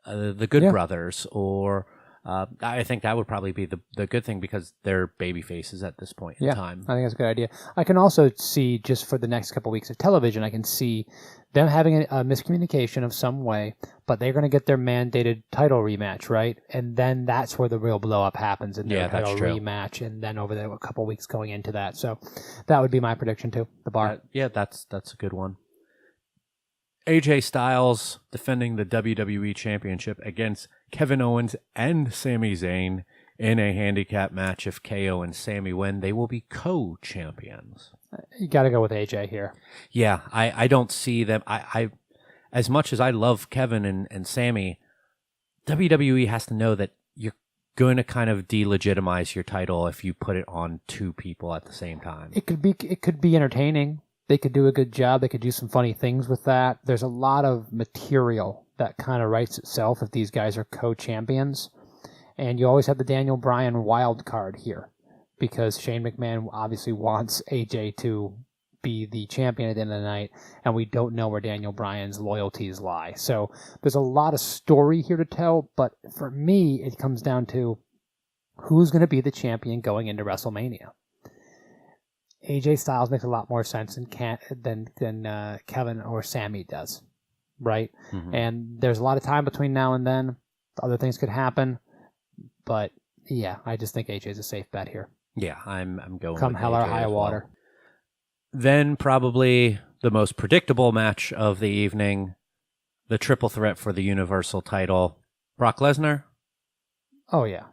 the Good Brothers, or I think that would probably be the good thing because they're baby faces at this point in time. I think that's a good idea. I can also see, just for the next couple of weeks of television, I can see them having a miscommunication of some way, but they're going to get their mandated title rematch, right? And then that's where the real blow-up happens in their title rematch, and then over a couple of weeks going into that. So that would be my prediction too, the bar. That's a good one. AJ Styles defending the WWE Championship against Kevin Owens and Sami Zayn in a handicap match. If KO and Sami win, they will be co-champions. You got to go with AJ here. Yeah, I don't see them. I as much as I love Kevin and Sami, WWE has to know that you're going to kind of delegitimize your title if you put it on two people at the same time. It could be entertaining. They could do a good job. They could do some funny things with that. There's a lot of material that kind of writes itself if these guys are co-champions. And you always have the Daniel Bryan wild card here because Shane McMahon obviously wants AJ to be the champion at the end of the night, and we don't know where Daniel Bryan's loyalties lie. So there's a lot of story here to tell, but for me, it comes down to who's going to be the champion going into WrestleMania. AJ Styles makes a lot more sense than Kevin or Sami does, right? Mm-hmm. And there's a lot of time between now and then. Other things could happen, but yeah, I just think AJ is a safe bet here. Yeah, I'm going. Come with hell or AJ high water. Then probably the most predictable match of the evening, the triple threat for the Universal title: Brock Lesnar. Oh yeah.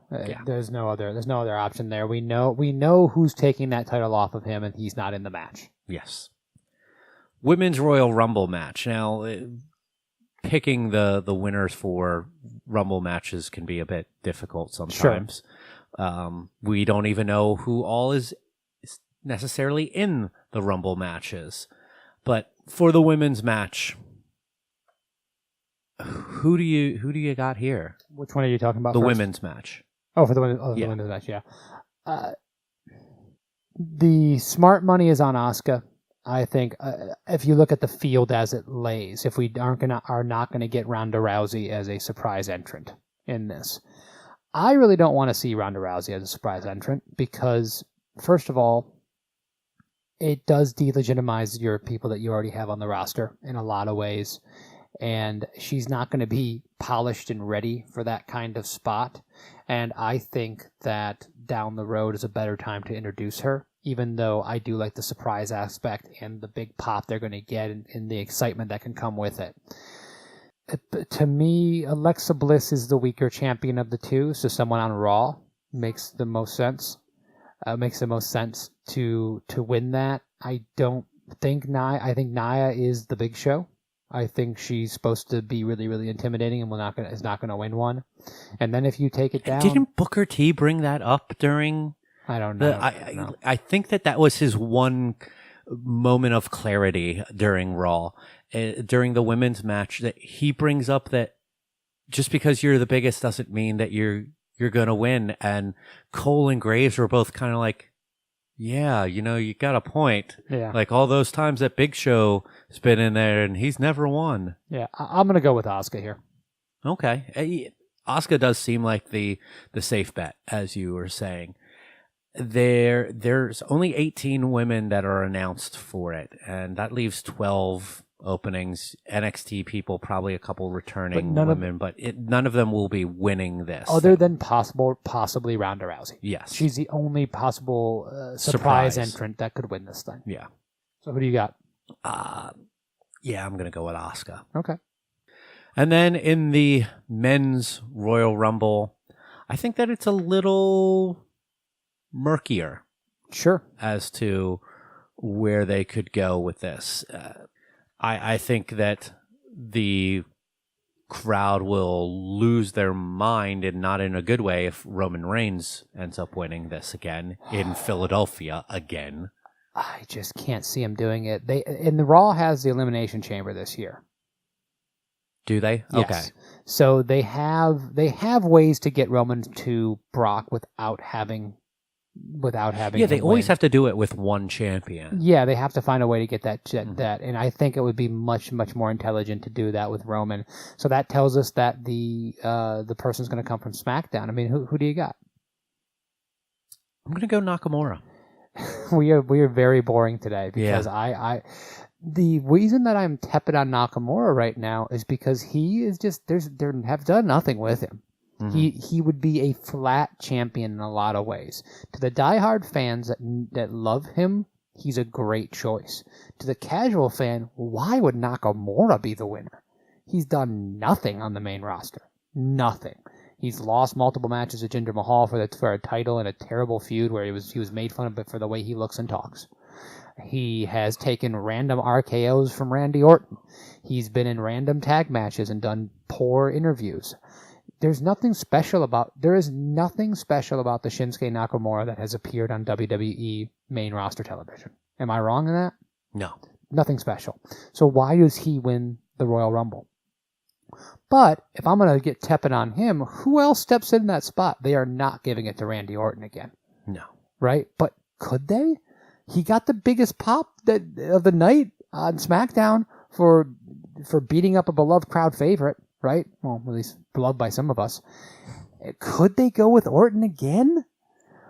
There's no other option there. We know who's taking that title off of him, and he's not in the match. Yes. Women's Royal Rumble match. Now, picking the winners for Rumble matches can be a bit difficult sometimes. Sure. We don't even know who all is necessarily in the Rumble matches, but for the women's match, who do you got here? Which one are you talking about? The first? women's match. Oh, for the women's match, yeah. The smart money is on Asuka. I think if you look at the field as it lays, if we are not going to get Ronda Rousey as a surprise entrant in this, I really don't want to see Ronda Rousey as a surprise entrant because, first of all, it does delegitimize your people that you already have on the roster in a lot of ways. And she's not going to be polished and ready for that kind of spot. And I think that down the road is a better time to introduce her, even though I do like the surprise aspect and the big pop they're going to get and the excitement that can come with it. To me, Alexa Bliss is the weaker champion of the two, so someone on Raw makes the most sense. Makes the most sense to win that. I don't think Nia. I think Nia is the big show. I think she's supposed to be really, really intimidating and is not going to win one. And then if you take it down, Didn't Booker T bring that up during? I don't know. I think that was his one moment of clarity during Raw, during the women's match, that he brings up that just because you're the biggest doesn't mean that you're going to win. And Cole and Graves were both kind of like, yeah, you got a point. Yeah. Like all those times that Big Show has been in there and he's never won. Yeah, I'm going to go with Asuka here. Okay. Asuka does seem like the safe bet, as you were saying. There's only 18 women that are announced for it, and that leaves 12 openings. NXT people, probably a couple returning women, but none of them will be winning this. Other than possibly Ronda Rousey. Yes. She's the only possible surprise entrant that could win this thing. Yeah. So who do you got? Yeah, I'm going to go with Asuka. Okay. And then in the men's Royal Rumble, I think that it's a little murkier. Sure. As to where they could go with this. I think that the crowd will lose their mind, and not in a good way, if Roman Reigns ends up winning this again in Philadelphia again. I just can't see him doing it. The Raw has the Elimination Chamber this year. Do they? Yes. Okay. So they have ways to get Roman to Brock without having. Yeah, they always have to do it with one champion. Yeah, they have to find a way to get that, and I think it would be much, much more intelligent to do that with Roman. So that tells us that the person's going to come from SmackDown. I mean, who do you got? I'm going to go Nakamura. we are very boring today because the reason that I'm tepid on Nakamura right now is because he is just they have done nothing with him. He would be a flat champion in a lot of ways. To the diehard fans that love him, he's a great choice. To the casual fan, why would Nakamura be the winner? He's done nothing on the main roster. Nothing. He's lost multiple matches with Jinder Mahal for a title in a terrible feud where he was made fun of for the way he looks and talks. He has taken random RKOs from Randy Orton. He's been in random tag matches and done poor interviews. There is nothing special about the Shinsuke Nakamura that has appeared on WWE main roster television. Am I wrong in that? No. Nothing special. So why does he win the Royal Rumble? But if I'm going to get tepid on him, who else steps in that spot? They are not giving it to Randy Orton again. No. Right? But could they? He got the biggest pop of the night on SmackDown for beating up a beloved crowd favorite. Right? Well, at least beloved by some of us. Could they go with Orton again?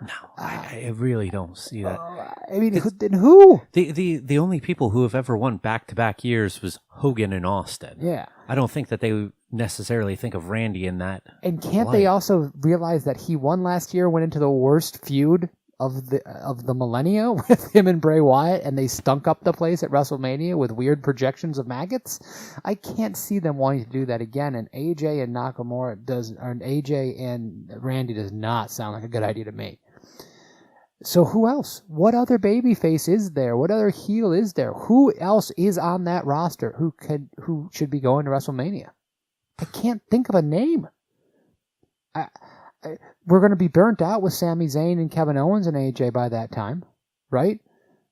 No, I really don't see that. I mean, then who? The only people who have ever won back-to-back years was Hogan and Austin. Yeah. I don't think that they necessarily think of Randy in that. And can't they also realize that he won last year, went into the worst feud of the millennia with him and Bray Wyatt, and they stunk up the place at WrestleMania with weird projections of maggots? I can't see them wanting to do that again. And AJ and Randy does not sound like a good idea to me. So who else? What other babyface is there? What other heel is there? Who else is on that roster who should be going to WrestleMania? I can't think of a name. We're going to be burnt out with Sami Zayn and Kevin Owens and AJ by that time, right?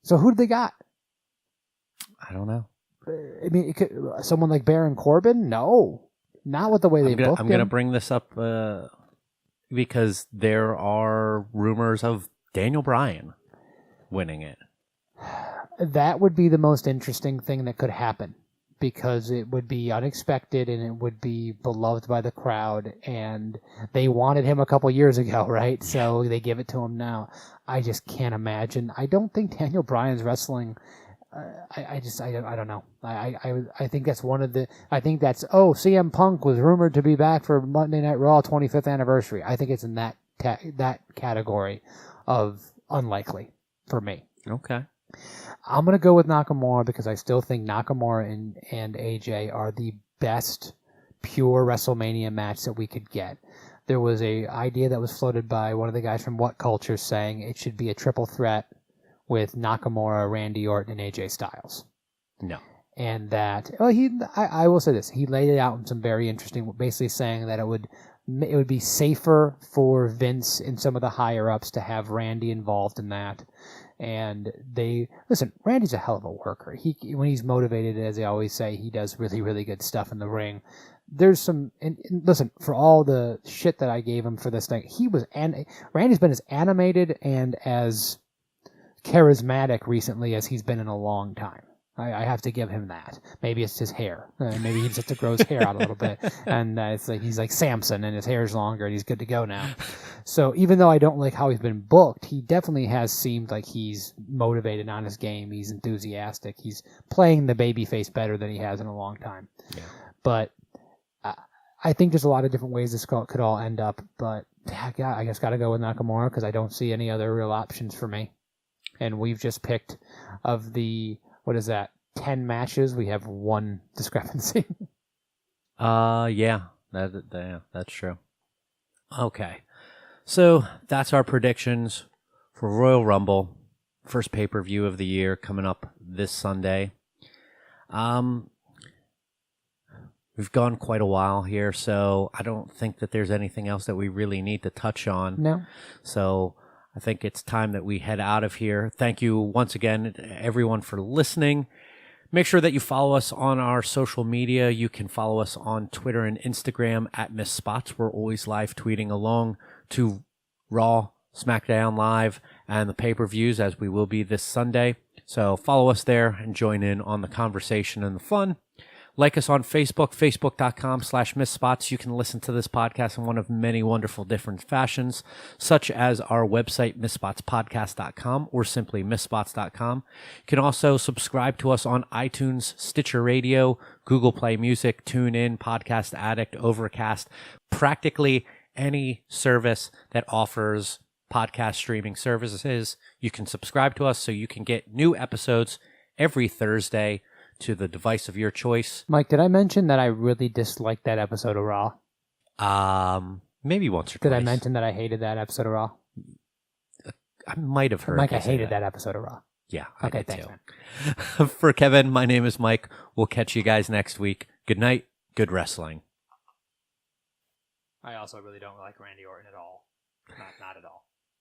So who do they got? I don't know. I mean, someone like Baron Corbin? No, not with the way they booked him. I'm going to bring this up because there are rumors of Daniel Bryan winning it. That would be the most interesting thing that could happen because it would be unexpected and it would be beloved by the crowd, and they wanted him a couple years ago, right? So they give it to him now. I just can't imagine. I don't think Daniel Bryan's wrestling. I don't know. I think that's one of the. I think that's CM Punk was rumored to be back for Monday Night Raw 25th anniversary. I think it's in that category of unlikely for me. Okay. I'm going to go with Nakamura because I still think Nakamura and AJ are the best pure WrestleMania match that we could get. There was a idea that was floated by one of the guys from What Culture saying it should be a triple threat with Nakamura, Randy Orton, and AJ Styles. No. And that, I will say this, he laid it out in some very interesting, basically saying that it would be safer for Vince and some of the higher ups to have Randy involved in that. And Randy's a hell of a worker. When he's motivated, as they always say, he does really, really good stuff in the ring. There's some, and listen, for all the shit that I gave him for this thing, Randy's been as animated and as charismatic recently as he's been in a long time. I have to give him that. Maybe it's his hair. Maybe he just has to grow his hair out a little bit. And it's like he's like Samson, and his hair's longer, and he's good to go now. So even though I don't like how he's been booked, he definitely has seemed like he's motivated on his game. He's enthusiastic. He's playing the babyface better than he has in a long time. Yeah. But I think there's a lot of different ways this could all end up. But I just got to go with Nakamura because I don't see any other real options for me. And we've just picked of the, 10 matches, we have one discrepancy. Yeah, that's true. Okay. So that's our predictions for Royal Rumble, first pay-per-view of the year coming up this Sunday. We've gone quite a while here, so I don't think that there's anything else that we really need to touch on. No. So I think it's time that we head out of here. Thank you once again, everyone, for listening. Make sure that you follow us on our social media. You can follow us on Twitter and Instagram at Miss Spots. We're always live tweeting along to Raw, SmackDown Live, and the pay-per-views, as we will be this Sunday. So follow us there and join in on the conversation and the fun. Like us on Facebook, facebook.com/MissSpots. You can listen to this podcast in one of many wonderful different fashions, such as our website, MissSpotsPodcast.com, or simply MissSpots.com. You can also subscribe to us on iTunes, Stitcher Radio, Google Play Music, TuneIn, Podcast Addict, Overcast, practically any service that offers podcast streaming services. You can subscribe to us so you can get new episodes every Thursday to the device of your choice. Mike, did I mention that I really disliked that episode of Raw? Maybe once or twice. Did I mention that I hated that episode of Raw? I might have heard. Mike, I hated that episode of Raw. Yeah, okay, I did thanks, too. For Kevin, my name is Mike. We'll catch you guys next week. Good night. Good wrestling. I also really don't like Randy Orton at all. Not at all.